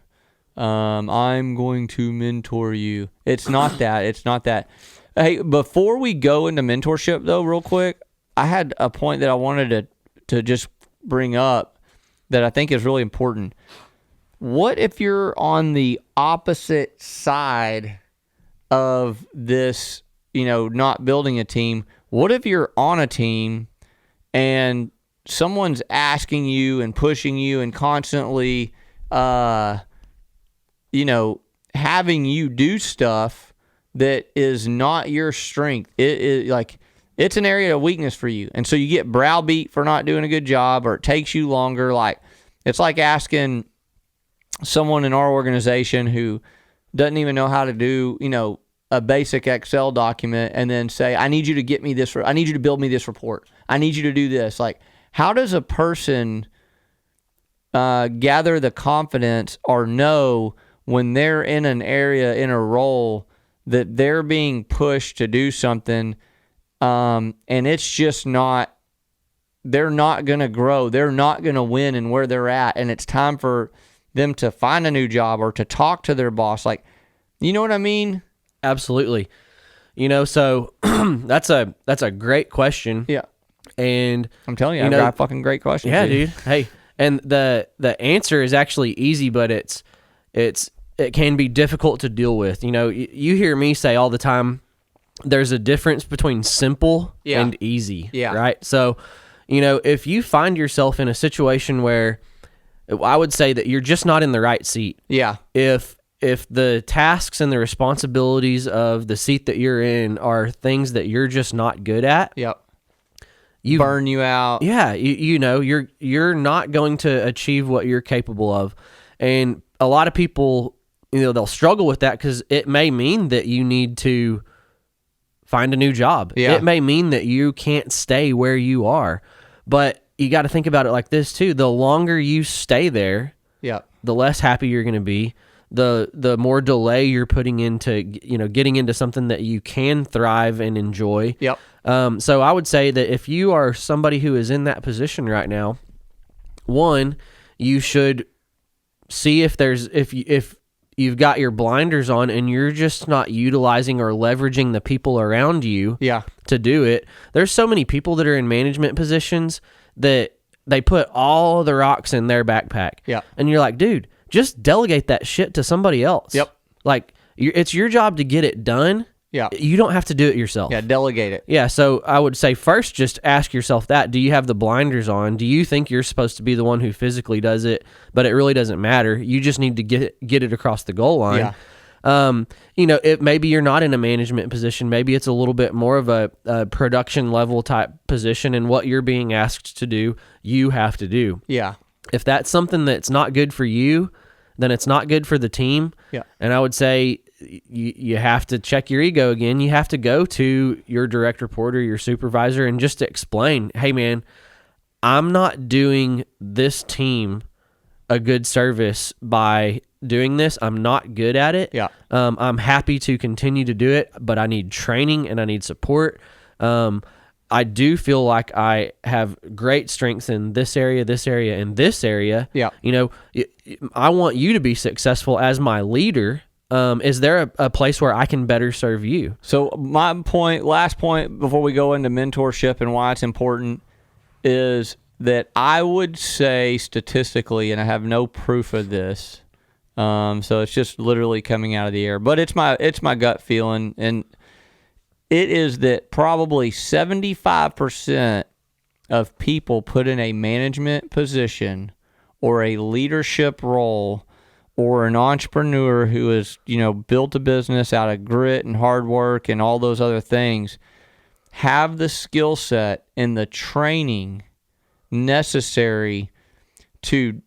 I'm going to mentor you. It's not that. It's not that. Hey, before we go into mentorship though, real quick, I had a point that I wanted to just bring up that I think is really important. What if you're on the opposite side of this, you know, not building a team? What if you're on a team and someone's asking you and pushing you and constantly, you know, having you do stuff that is not your strength? It is like, it's an area of weakness for you. And so you get browbeat for not doing a good job, or it takes you longer. Like, it's like asking someone in our organization who doesn't even know how to do, you know, a basic Excel document and then say, I need you to get me this, I need you to build me this report. I need you to do this. Like, how does a person gather the confidence or know when they're in an area, in a role that they're being pushed to do something, and it's just not, they're not going to grow. They're not going to win in where they're at. And it's time for them to find a new job or to talk to their boss. Like, you know what I mean? Absolutely. You know, so that's a great question. Yeah. And I'm telling you, I've got a fucking great question. Yeah, dude. Hey, and the answer is actually easy, but it can be difficult to deal with. You know, you hear me say all the time, there's a difference between simple and easy. Yeah. Right. So, you know, if you find yourself in a situation where, I would say that you're just not in the right seat. Yeah. If the tasks and the responsibilities of the seat that you're in are things that you're just not good at. Yep. Burn you out. Yeah. You know, you're not going to achieve what you're capable of. And a lot of people, you know, they'll struggle with that because it may mean that you need to find a new job. Yeah. It may mean that you can't stay where you are. But you got to think about it like this too. The longer you stay there, the less happy you're going to be. The more delay you're putting into, you know, getting into something that you can thrive and enjoy. Yep. So I would say that if you are somebody who is in that position right now, one, you should see if you've got your blinders on and you're just not utilizing or leveraging the people around you to do it. There's so many people that are in management positions that they put all the rocks in their backpack. Yeah. And you're like, dude, just delegate that shit to somebody else. Yep. Like, it's your job to get it done. Yeah. You don't have to do it yourself. Yeah, delegate it. Yeah, so I would say first just ask yourself that. Do you have the blinders on? Do you think you're supposed to be the one who physically does it, but it really doesn't matter? You just need to get it across the goal line. Yeah. You know, maybe you're not in a management position. Maybe it's a little bit more of a production level type position, and what you're being asked to do, you have to do. Yeah. If that's something that's not good for you, then it's not good for the team. Yeah. And I would say you have to check your ego again. You have to go to your direct report or your supervisor and just explain, hey man, I'm not doing this team a good service by doing this. I'm not good at it. Yeah. I'm happy to continue to do it, but I need training and I need support. I do feel like I have great strengths in this area, and this area. Yeah. You know, I want you to be successful as my leader. Is there a place where I can better serve you? So my last point before we go into mentorship and why it's important is that I would say statistically, and I have no proof of this, so it's just literally coming out of the air, but it's my gut feeling, and it is that probably 75% of people put in a management position or a leadership role or an entrepreneur who has, built a business out of grit and hard work and all those other things, have the skill set and the training necessary to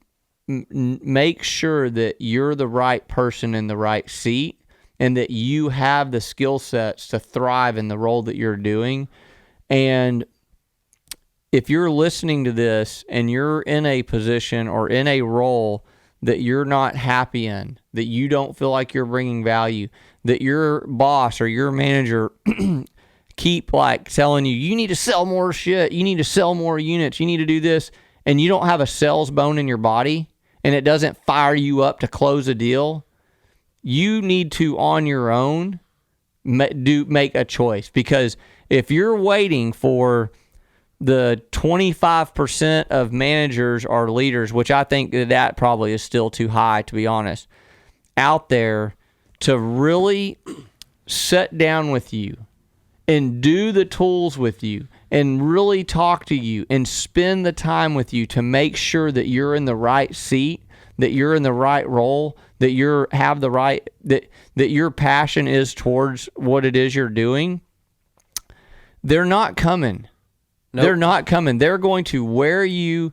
make sure that you're the right person in the right seat and that you have the skill sets to thrive in the role that you're doing. And if you're listening to this and you're in a position or in a role that you're not happy in, that you don't feel like you're bringing value, that your boss or your manager keep telling you, you need to sell more shit, you need to sell more units, you need to do this, and you don't have a sales bone in your body and it doesn't fire you up to close a deal, you need to, on your own, make a choice. Because if you're waiting for the 25% of managers or leaders, which I think that probably is still too high, to be honest, out there to really sit down with you and do the tools with you and really talk to you and spend the time with you to make sure that you're in the right seat, that you're in the right role, that that your passion is towards what it is you're doing, they're not coming. Nope. They're not coming. They're going to wear you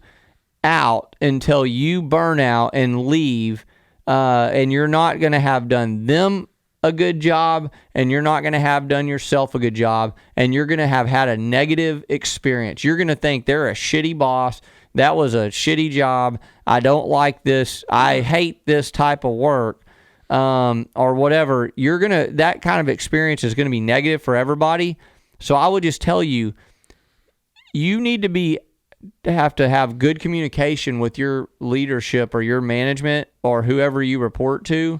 out until you burn out and leave, and you're not going to have done them a good job, and you're not going to have done yourself a good job, and you're going to have had a negative experience. You're going to think they're a shitty boss. That was a shitty job. I don't like this. I hate this type of work, or whatever. That kind of experience is going to be negative for everybody. So I would just tell you, you need to have good communication with your leadership or your management or whoever you report to.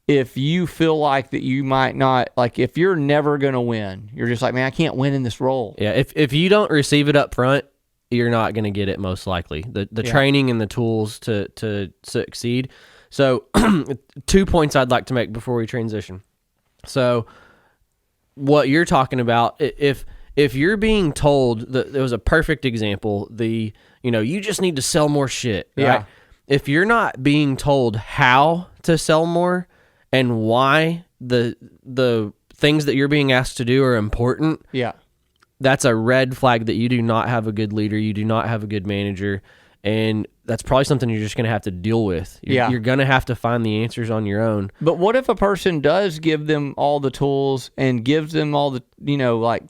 If you feel like that you might not, if you're never going to win, you're just like, man, I can't win in this role. Yeah, if you don't receive it up front, you're not going to get it most likely. The training and the tools to succeed. So 2 points I'd like to make before we transition. So what you're talking about, if you're being told that there was a perfect example, you just need to sell more shit. Right? Yeah. If you're not being told how to sell more and why the things that you're being asked to do are important, yeah, that's a red flag that you do not have a good leader, you do not have a good manager, and that's probably something you're just going to have to deal with. You're going to have to find the answers on your own. But what if a person does give them all the tools and gives them all the,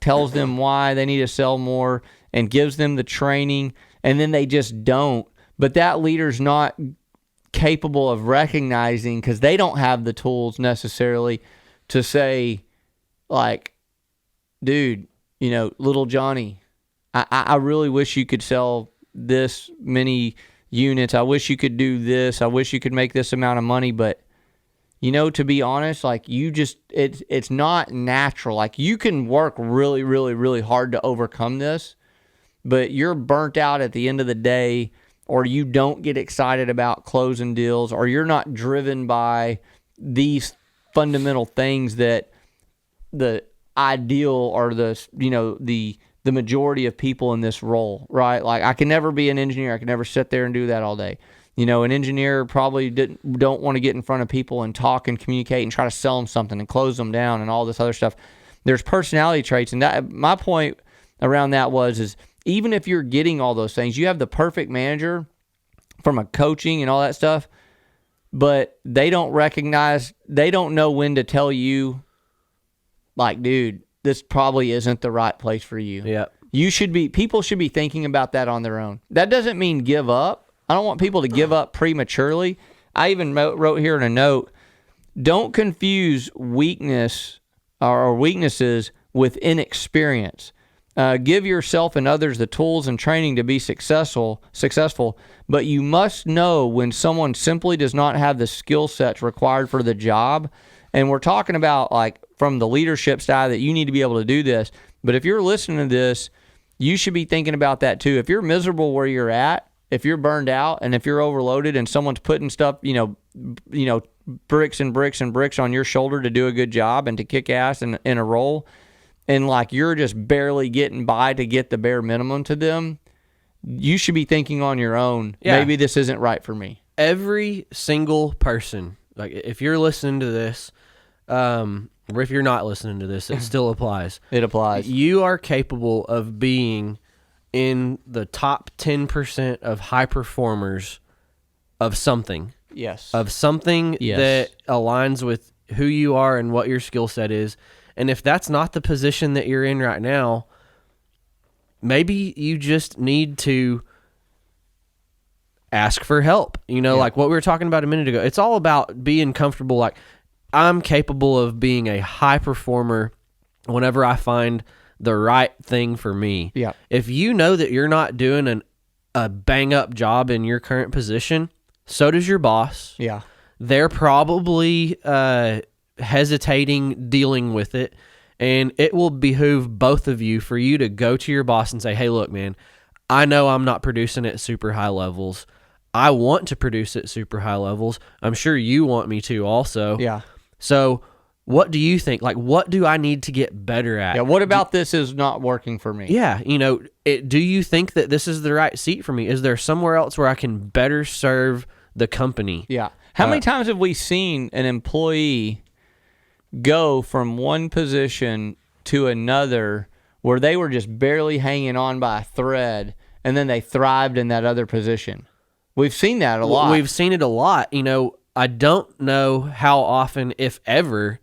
tells them why they need to sell more and gives them the training, and then they just don't? But that leader's not capable of recognizing, because they don't have the tools necessarily to say, dude, little Johnny, I really wish you could sell this many units. I wish you could do this. I wish you could make this amount of money. But, to be honest, it's not natural. You can work really, really, really hard to overcome this, but you're burnt out at the end of the day, or you don't get excited about closing deals, or you're not driven by these fundamental things that the ideal or the majority of people in this role, right? I can never be an engineer. I can never sit there and do that all day. An engineer probably don't want to get in front of people and talk and communicate and try to sell them something and close them down and all this other stuff. There's personality traits, and that my point around that is even if you're getting all those things, you have the perfect manager from a coaching and all that stuff, but they don't know when to tell you, dude, this probably isn't the right place for you. Yeah. People should be thinking about that on their own. That doesn't mean give up. I don't want people to give up prematurely. I even wrote here in a note, don't confuse weakness or weaknesses with inexperience. Give yourself and others the tools and training to be successful, but you must know when someone simply does not have the skill sets required for the job. And we're talking about like from the leadership side that you need to be able to do this. But if you're listening to this, you should be thinking about that too. If you're miserable where you're at, if you're burned out, and if you're overloaded and someone's putting stuff, bricks and bricks and bricks on your shoulder to do a good job and to kick ass in a role, and like you're just barely getting by to get the bare minimum to them, you should be thinking on your own, maybe this isn't right for me. Every single person, like if you're listening to this, or if you're not listening to this, it still applies. It applies. You are capable of being in the top 10% of high performers of something. Yes. Of something that aligns with who you are and what your skill set is. And if that's not the position that you're in right now, maybe you just need to ask for help. Like what we were talking about a minute ago. It's all about being comfortable. Like, I'm capable of being a high performer whenever I find the right thing for me. Yeah. If you know that you're not doing a bang-up job in your current position, so does your boss. Yeah. They're probably hesitating dealing with it, and it will behoove both of you for you to go to your boss and say, hey, look, man, I know I'm not producing at super high levels. I want to produce at super high levels. I'm sure you want me to also. Yeah. So what do you think? Like, what do I need to get better at? Yeah. What about this is not working for me? Yeah. Do you think that this is the right seat for me? Is there somewhere else where I can better serve the company? Yeah. How many times have we seen an employee go from one position to another where they were just barely hanging on by a thread, and then they thrived in that other position? We've seen that a lot. We've seen it a lot. I don't know how often, if ever,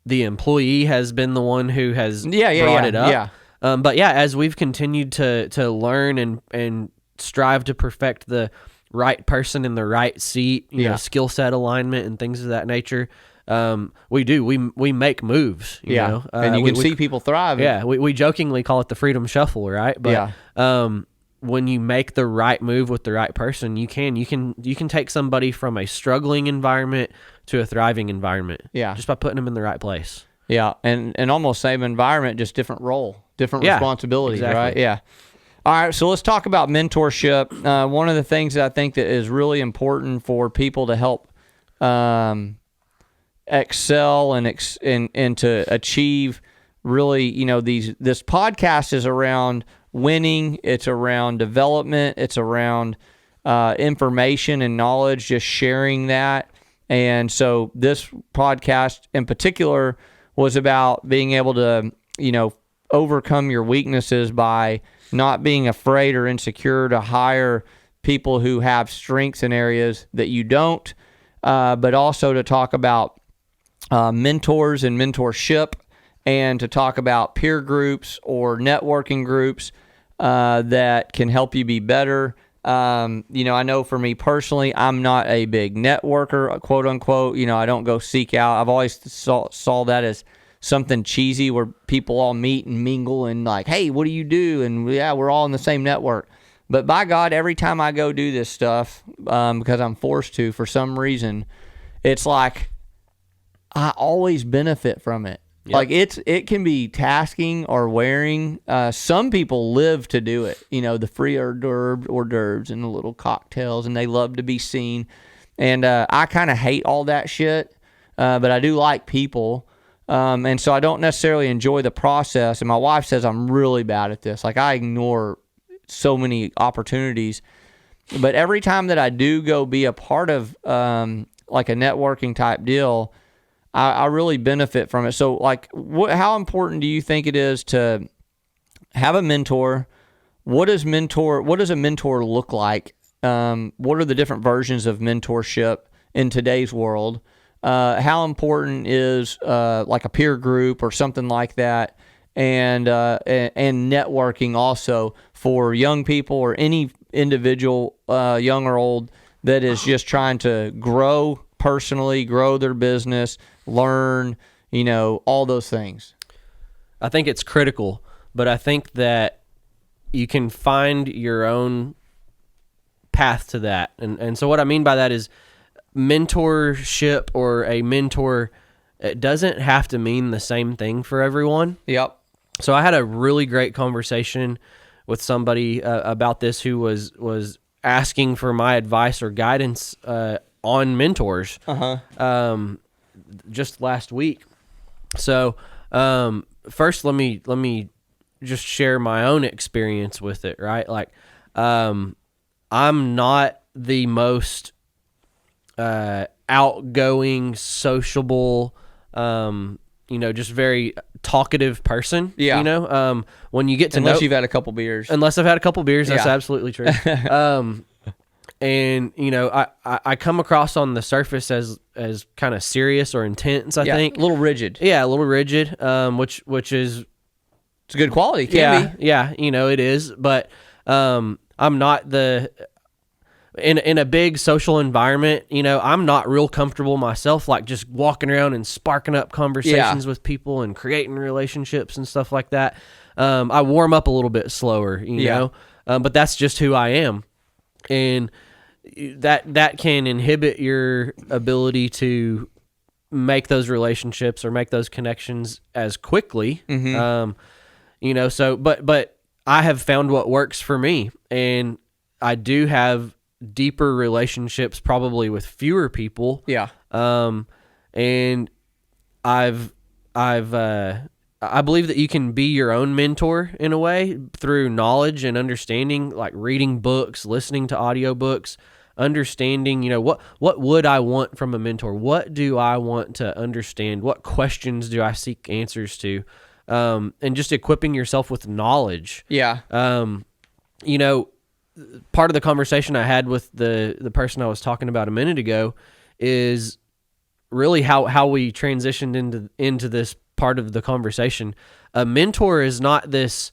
the employee has been the one who has brought it up. Yeah. But yeah, as we've continued to learn and strive to perfect the right person in the right seat, skill set alignment and things of that nature, we make moves. You know? And you can see people thrive. Yeah, we jokingly call it the freedom shuffle, right? But when you make the right move with the right person, you can take somebody from a struggling environment to a thriving environment. Yeah, just by putting them in the right place. Yeah, and almost same environment, just different role, different responsibilities, exactly. Right? Yeah. All right, so let's talk about mentorship. One of the things that I think that is really important for people to help excel and to achieve really, this podcast is around winning, it's around development, it's around information and knowledge, just sharing that. And so this podcast in particular was about being able to, overcome your weaknesses by not being afraid or insecure to hire people who have strengths in areas that you don't, but also to talk about mentors and mentorship, and to talk about peer groups or networking groups that can help you be better. I know for me personally, I'm not a big networker, quote unquote. I don't go seek out. I've always saw that as something cheesy where people all meet and mingle and like, hey, what do you do? And yeah, we're all in the same network. But by God, every time I go do this stuff, because I'm forced to for some reason, it's like I always benefit from it. Yep. Like it can be tasking or wearing. Some people live to do it. The free hors d'oeuvres and the little cocktails, and they love to be seen. And I kind of hate all that shit, but I do like people. And so I don't necessarily enjoy the process. And my wife says I'm really bad at this. Like I ignore so many opportunities. But every time that I do go be a part of like a networking type deal, I really benefit from it. So, like, how important do you think it is to have a mentor? What does a mentor look like? What are the different versions of mentorship in today's world? How important is like a peer group or something like that, and networking also for young people or any individual, young or old, that is just trying to grow personally, grow their business, learn, all those things? I think it's critical, but I think that you can find your own path to that. And so what I mean by that is mentorship or a mentor, it doesn't have to mean the same thing for everyone. Yep. So I had a really great conversation with somebody about this who was asking for my advice or guidance on mentors just last week. So first, let me just share my own experience with it, right? Like, I'm not the most outgoing, sociable, just very talkative person. Yeah. When you get to Unless you've had a couple beers. Unless I've had a couple beers, that's Yeah. absolutely true. And I come across on the surface as kind of serious or intense. I think a little rigid. Yeah, a little rigid. Which is It's a good quality. It can be. yeah, it is. But I'm not in a big social environment. I'm not real comfortable myself, like just walking around and sparking up conversations with people and creating relationships and stuff like that. I warm up a little bit slower, know, but that's just who I am, and that can inhibit your ability to make those relationships or make those connections as quickly. So but I have found what works for me, and I do have deeper relationships probably with fewer people. Yeah. And I believe that you can be your own mentor in a way through knowledge and understanding, like reading books, listening to audiobooks, understanding, what would I want from a mentor? What do I want to understand? What questions do I seek answers to? And just equipping yourself with knowledge. Yeah. Part of the conversation I had with the person I was talking about a minute ago is really how we transitioned into this part of the conversation. A mentor is not this,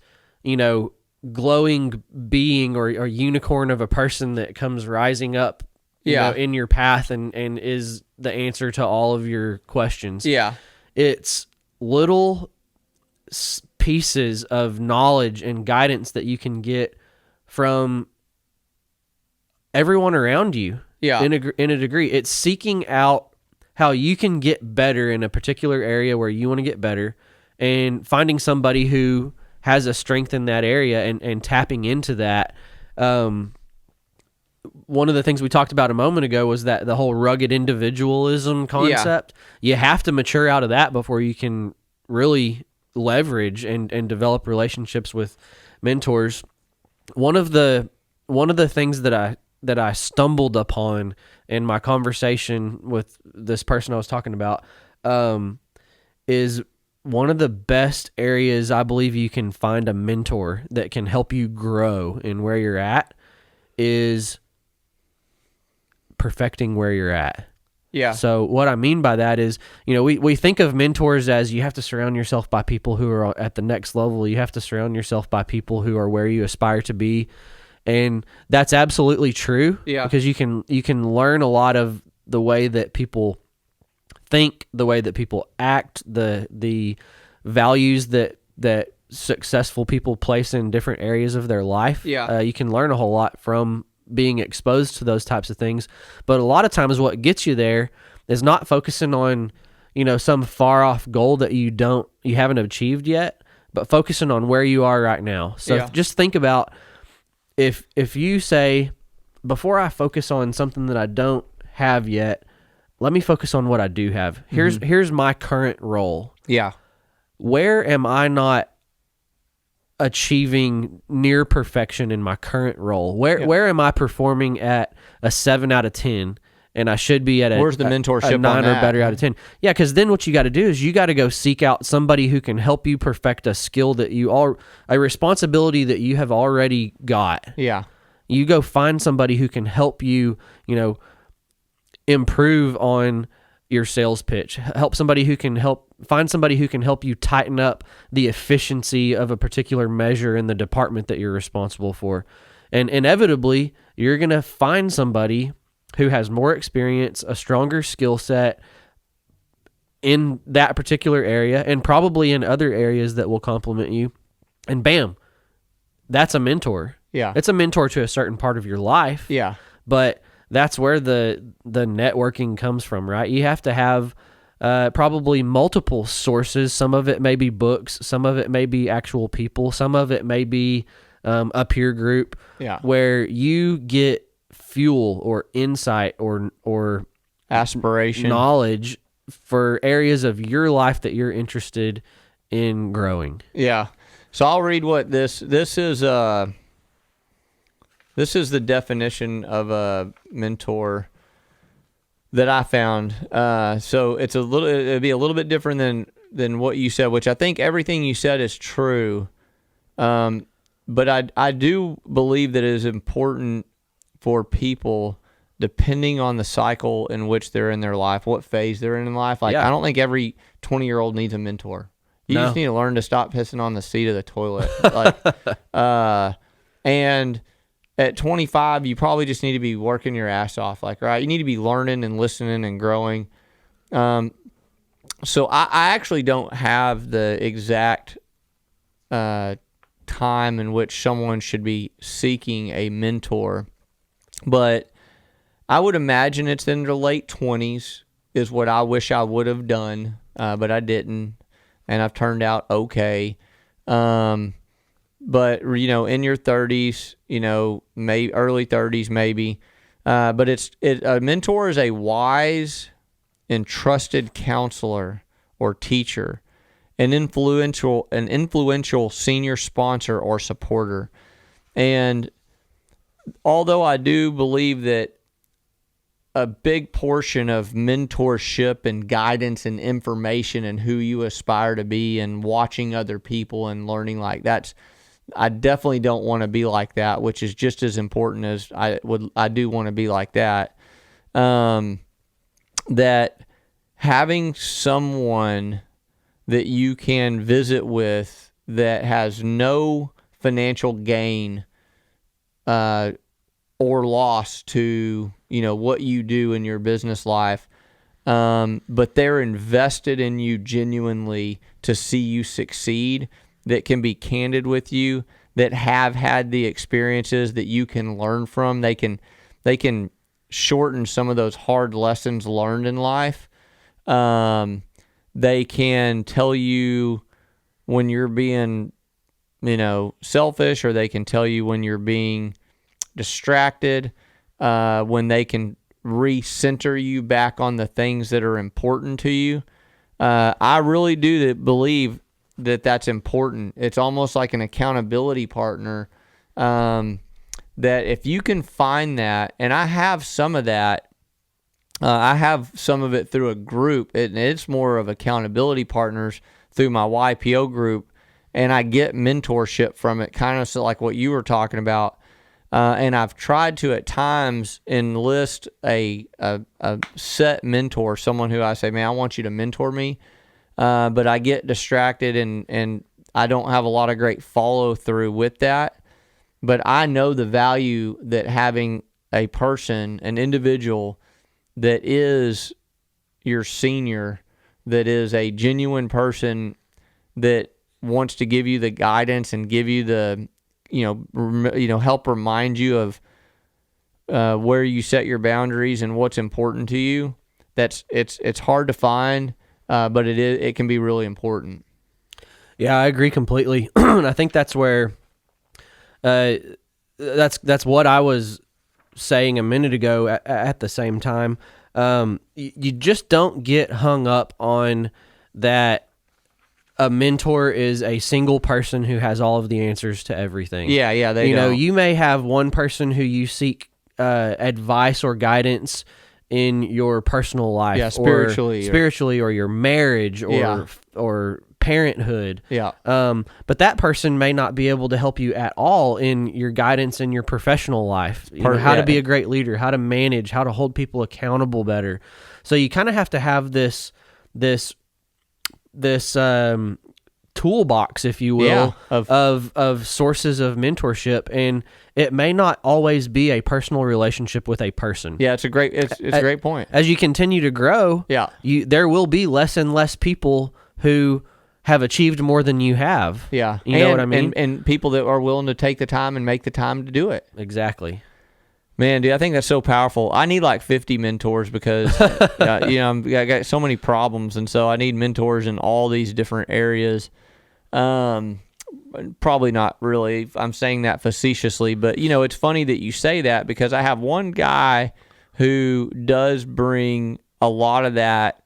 glowing being or unicorn of a person that comes rising up, in your path and is the answer to all of your questions. Yeah. It's little pieces of knowledge and guidance that you can get from everyone around you. Yeah. In a degree, it's seeking out how you can get better in a particular area where you want to get better, and finding somebody who has a strength in that area and tapping into that. One of the things we talked about a moment ago was that the whole rugged individualism concept. You have to mature out of that before you can really leverage and develop relationships with mentors. One of the things that I stumbled upon in my conversation with this person I was talking about is one of the best areas I believe you can find a mentor that can help you grow in where you're at is perfecting where you're at. Yeah. So what I mean by that is, we think of mentors as you have to surround yourself by people who are at the next level. You have to surround yourself by people who are where you aspire to be. And that's absolutely true. Yeah. Because you can learn a lot of the way that people think, the way that people act, the values that successful people place in different areas of their life. Yeah. You can learn a whole lot from being exposed to those types of things. But a lot of times what gets you there is not focusing on, some far off goal that you haven't achieved yet, but focusing on where you are right now. So just think about, if you say, before I focus on something that I don't have yet, let me focus on what I do have. Here's my current role. Yeah. Where am I not achieving near perfection in my current role? Where am I performing at a 7 out of 10 and I should be at Where's the mentorship a 9 on or that? better out of 10? Yeah, because then what you got to do is you got to go seek out somebody who can help you perfect a skill that a responsibility that you have already got. Yeah. You go find somebody who can help you, improve on your sales pitch. Find somebody who can help you tighten up the efficiency of a particular measure in the department that you're responsible for. And inevitably, you're going to find somebody who has more experience, a stronger skill set in that particular area, and probably in other areas that will complement you. And bam, that's a mentor. Yeah. It's a mentor to a certain part of your life. Yeah. But that's where the networking comes from, right? You have to have probably multiple sources. Some of it may be books. Some of it may be actual people. Some of it may be a peer group, where you get fuel or insight or aspiration, knowledge for areas of your life that you're interested in growing. Yeah. So I'll read what this is. This is the definition of a mentor that I found. So it'd be a little bit different than what you said, which I think everything you said is true. But I do believe that it is important for people, depending on the cycle in which they're in their life, what phase they're in life. Like, I don't think every 20-year-old needs a mentor. You just need to learn to stop pissing on the seat of the toilet. And at 25, you probably just need to be working your ass off. Right? You need to be learning and listening and growing. So I actually don't have the exact time in which someone should be seeking a mentor, but I would imagine it's in their late 20s is what I wish I would have done, but I didn't, and I've turned out okay. But in your 30s, maybe early 30s, maybe. But a mentor is a wise and trusted counselor or teacher, an influential senior sponsor or supporter. And although I do believe that a big portion of mentorship and guidance and information and who you aspire to be and watching other people and learning I definitely don't want to be like that, which is just as important as I do want to be like that. That having someone that you can visit with that has no financial gain or loss to what you do in your business life, but they're invested in you genuinely to see you succeed, that can be candid with you, that have had the experiences that you can learn from. They can shorten some of those hard lessons learned in life. They can tell you when you're being, selfish, or they can tell you when you're being distracted, when they can recenter you back on the things that are important to you. I really do believe that that's important. It's almost like an accountability partner, that if you can find that, and I have some of that, I have some of it through a group, and it's more of accountability partners through my YPO group, and I get mentorship from it, kind of like what you were talking about. And I've tried to at times enlist a set mentor, someone who I say, man, I want you to mentor me. But I get distracted and I don't have a lot of great follow through with that. But I know the value that having a person, an individual that is your senior, that is a genuine person that wants to give you the guidance and give you the, help remind you of where you set your boundaries and what's important to you. It's hard to find. But it can be really important. Yeah, I agree completely. I think that's where that's what I was saying a minute ago at the same time. You just don't get hung up on that a mentor is a single person who has all of the answers to everything. Yeah, you may have one person who you seek advice or guidance in your personal life, spiritually, or your marriage, or parenthood. Yeah. But that person may not be able to help you at all in your guidance in your professional life. How to be a great leader, how to manage, how to hold people accountable better. So you kind of have to have this toolbox, if you will, of sources of mentorship, and it may not always be a personal relationship with a person. Yeah, it's a great point. As you continue to grow, there will be less and less people who have achieved more than you have. Yeah. You know what I mean? And people that are willing to take the time and make the time to do it. Exactly. Man, dude, I think that's so powerful. I need like 50 mentors because, I got so many problems, and so I need mentors in all these different areas. Probably not really. I'm saying that facetiously, but, it's funny that you say that because I have one guy who does bring a lot of that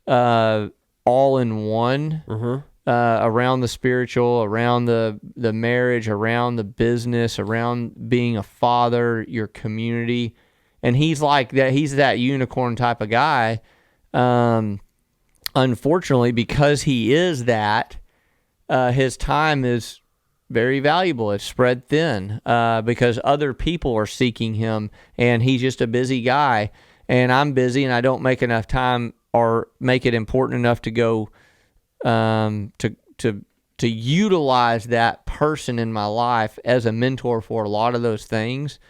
all in one. Around the spiritual, around the marriage, around the business, around being a father, your community. And he's like that. He's that unicorn type of guy. Unfortunately, because he is that, his time is very valuable. It's spread thin because other people are seeking him, and he's just a busy guy. And I'm busy, and I don't make enough time or make it important enough to go to utilize that person in my life as a mentor for a lot of those things.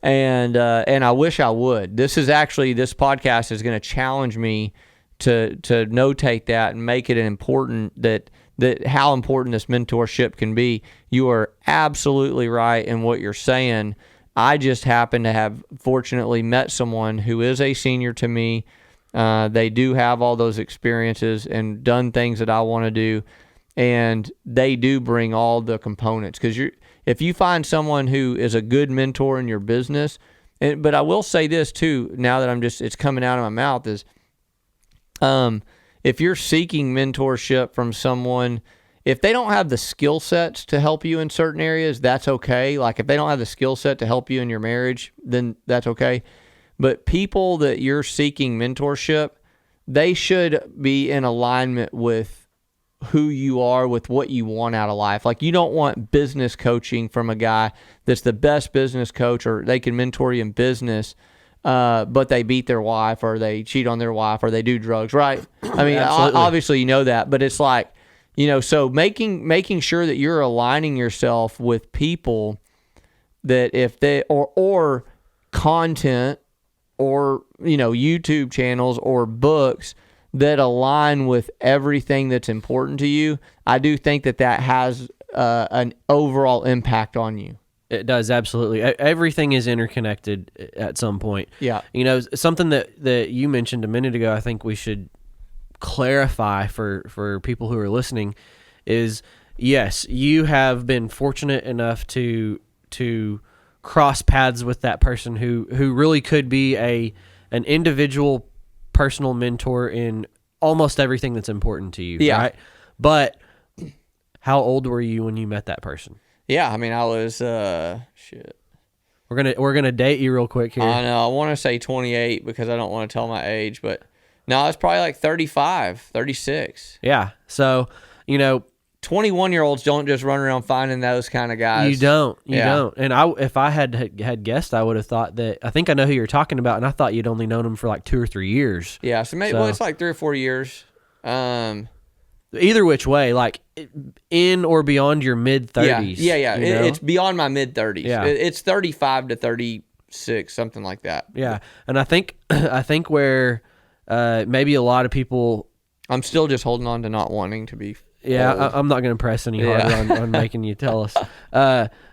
And I wish I would. This podcast is going to challenge me to notate that and make it an important that how important this mentorship can be. You are absolutely right in what you're saying. I just happen to have fortunately met someone who is a senior to me. They do have all those experiences and done things that I want to do, and they do bring all the components. Because if you find someone who is a good mentor in your business, but I will say this too, now that it's coming out of my mouth, is if you're seeking mentorship from someone, if they don't have the skill sets to help you in certain areas, that's okay. Like if they don't have the skill set to help you in your marriage, then that's okay. But people that you're seeking mentorship, they should be in alignment with who you are, with what you want out of life. Like you don't want business coaching from a guy that's the best business coach, or they can mentor you in business, but they beat their wife, or they cheat on their wife, or they do drugs, right? I mean, obviously you know that, but it's like, so making sure that you're aligning yourself with people that if they, or content, or YouTube channels or books that align with everything that's important to you, I do think that has an overall impact on you. It does, absolutely. Everything is interconnected at some point. Yeah. Something that you mentioned a minute ago, I think we should clarify for people who are listening is, yes, you have been fortunate enough to cross paths with that person who really could be an individual personal mentor in almost everything that's important to you, right? But how old were you when you met that person? Yeah, I mean, I was shit. We're gonna date you real quick here. I know. I want to say 28 because I don't want to tell my age, but no, it's probably like 35, 36. Yeah. So, 21-year-olds don't just run around finding those kind of guys. You don't. And if I had guessed, I would have thought that. I think I know who you're talking about, and I thought you'd only known him for like 2 or 3 years. Yeah, so maybe it's like 3 or 4 years. Either which way, like in or beyond your mid 30s. Yeah. It's beyond my mid 30s. Yeah. It's 35 to 36, something like that. Yeah, and I think where maybe a lot of people. I'm still just holding on to not wanting to be. Yeah, I'm not going to press any harder on making you tell us.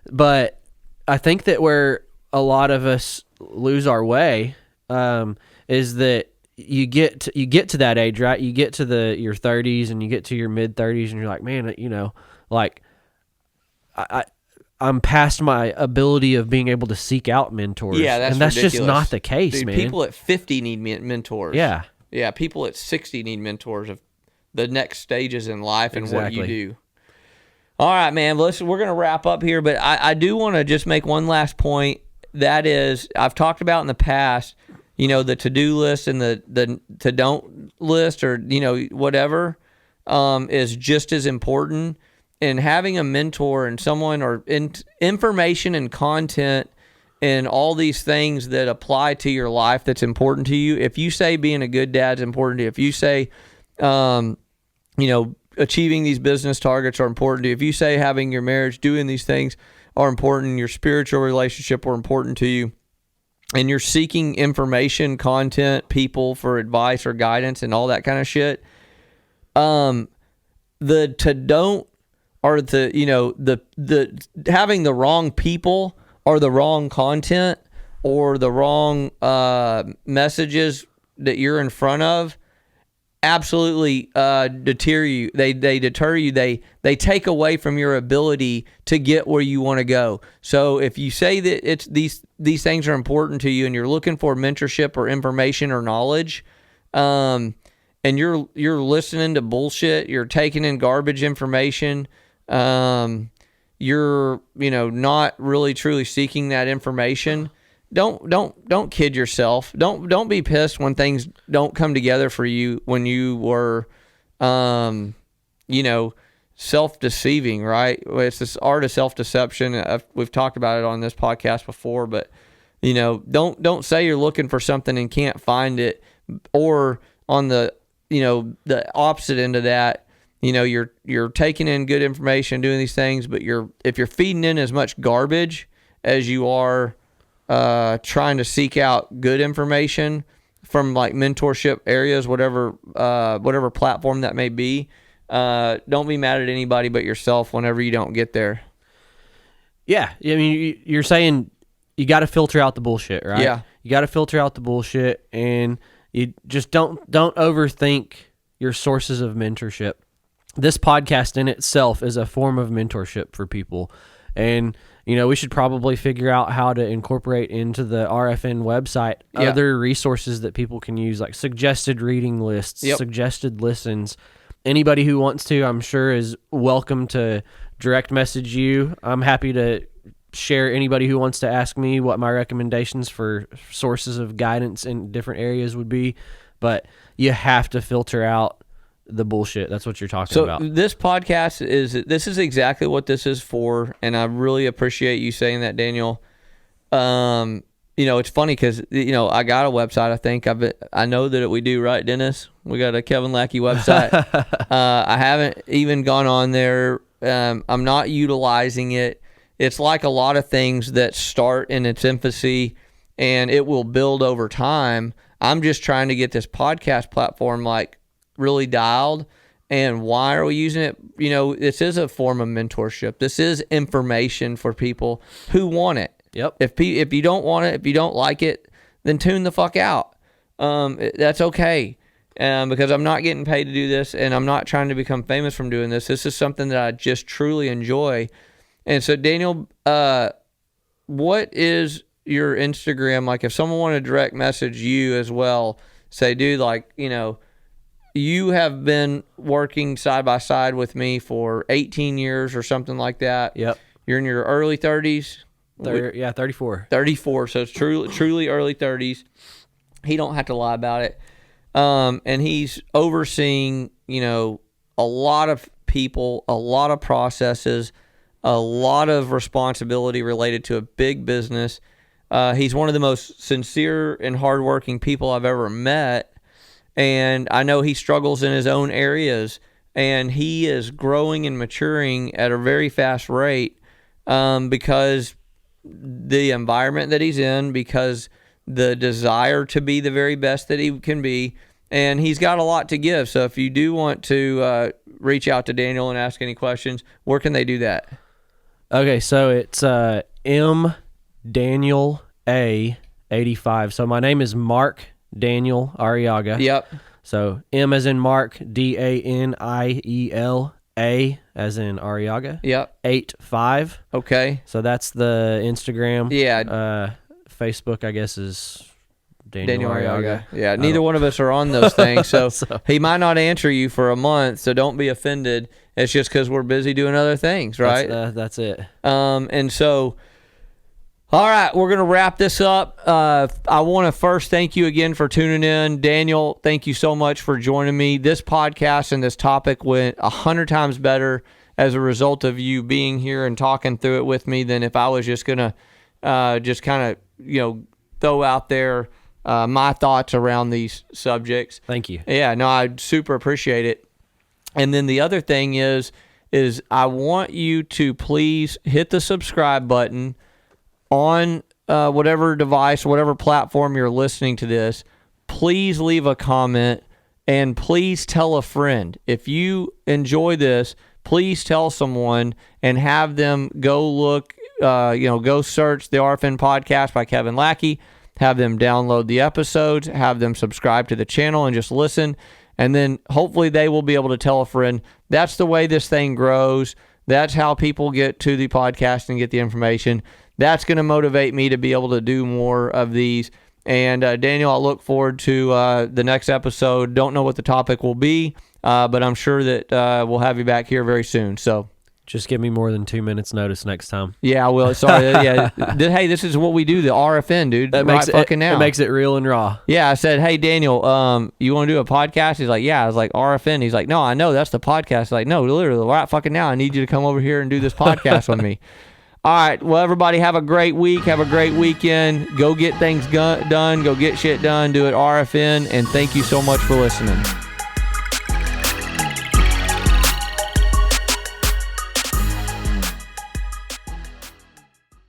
But I think that where a lot of us lose our way is that you get to that age, right? You get to your 30s and you get to your mid 30s, and you're like, man, like I'm past my ability of being able to seek out mentors. Yeah, that's ridiculous. Just not the case, dude, man. People at 50 need mentors. Yeah, people at 60 need mentors of the next stages in life and what you do. All right, man. We're going to wrap up here, but I do want to just make one last point. That is, I've talked about in the past, the to-do list and the to-don't list, or, whatever, is just as important. And having a mentor and someone, or information and content and all these things that apply to your life that's important to you. If you say being a good dad's important to you, if you say, achieving these business targets are important to you, if you say having your marriage, doing these things are important, your spiritual relationship are important to you, and you're seeking information, content, people for advice or guidance and all that kind of shit, the having the wrong people or the wrong content or the wrong messages that you're in front of absolutely deter you. They deter you. They take away from your ability to get where you want to go. So if you say that it's these things are important to you and you're looking for mentorship or information or knowledge, and you're listening to bullshit, you're taking in garbage information, you're not really truly seeking that information. Don't kid yourself. Don't be pissed when things don't come together for you when you were, self-deceiving, right? It's this art of self-deception. We've talked about it on this podcast before, but don't say you're looking for something and can't find it, or on the opposite end of that, you're taking in good information, doing these things, but if you're feeding in as much garbage as you are trying to seek out good information from like mentorship areas, whatever platform that may be, don't be mad at anybody but yourself whenever you don't get there. Yeah. I mean, you're saying you got to filter out the bullshit, right? Yeah. You got to filter out the bullshit, and you just don't overthink your sources of mentorship. This podcast in itself is a form of mentorship for people. And, we should probably figure out how to incorporate into the RFN website other resources that people can use, like suggested reading lists, suggested listens. Anybody who wants to, I'm sure, is welcome to direct message you. I'm happy to share anybody who wants to ask me what my recommendations for sources of guidance in different areas would be. But you have to filter out the bullshit. That's what you're talking about. So this podcast is exactly what this is for, and I really appreciate you saying that, Daniel. It's funny because I got a website. I think I know that we do, right, Dennis? We got a Kevin Lackey website. I haven't even gone on there. I'm not utilizing it. It's like a lot of things that start in its infancy and it will build over time. I'm just trying to get this podcast platform really dialed. And why are we using it? This is a form of mentorship. This is information for people who want it. Yep. If you don't want it, if you don't like it, then tune the fuck out. That's okay. Because I'm not getting paid to do this, and I'm not trying to become famous from doing this. This is something that I just truly enjoy. And so, Daniel, what is your Instagram? Like, if someone wanted to direct message you as well, say, dude, you have been working side by side with me for 18 years or something like that. Yep. You're in your early 30s. 34. 34. So it's truly early 30s. He don't have to lie about it. And he's overseeing, a lot of people, a lot of processes, a lot of responsibility related to a big business. He's one of the most sincere and hardworking people I've ever met. And I know he struggles in his own areas, and he is growing and maturing at a very fast rate because the environment that he's in, because the desire to be the very best that he can be, and he's got a lot to give. So if you do want to reach out to Daniel and ask any questions, where can they do that? Okay, so it's M Daniel A 85. So my name is Mark Daniel Arriaga. Yep. So M as in Mark, Daniel, A as in Arriaga. Yep. 85. Okay. So that's the Instagram. Yeah. Facebook, I guess, is Daniel Arriaga. Yeah. Neither one of us are on those things, so he might not answer you for a month. So don't be offended. It's just because we're busy doing other things, right? That's it. And so. All right, we're going to wrap this up. I want to first thank you again for tuning in. Daniel, thank you so much for joining me. This podcast and this topic went 100 times better as a result of you being here and talking through it with me than if I was just going to just kind of, throw out there my thoughts around these subjects. Thank you. Yeah, no, I super appreciate it. And then the other thing is I want you to please hit the subscribe button on whatever device, whatever platform you're listening to this. Please leave a comment and please tell a friend. If you enjoy this, please tell someone and have them go look, go search the RFN podcast by Kevin Lackey, have them download the episodes, have them subscribe to the channel and just listen. And then hopefully they will be able to tell a friend. That's the way this thing grows. That's how people get to the podcast and get the information. That's going to motivate me to be able to do more of these. And Daniel, I look forward to the next episode. Don't know what the topic will be, but I'm sure that we'll have you back here very soon. So just give me more than 2 minutes notice next time. Yeah, I will. Sorry. Yeah. Hey, this is what we do, the RFN, dude. That makes fucking now. It makes it real and raw. Yeah, I said, hey, Daniel, you want to do a podcast? He's like, yeah. I was like, RFN. He's like, no, I know. That's the podcast. He's like, no, literally, right fucking now. I need you to come over here and do this podcast with me. All right. Well, everybody have a great week. Have a great weekend. Go get things done. Go get shit done. Do it RFN. And thank you so much for listening.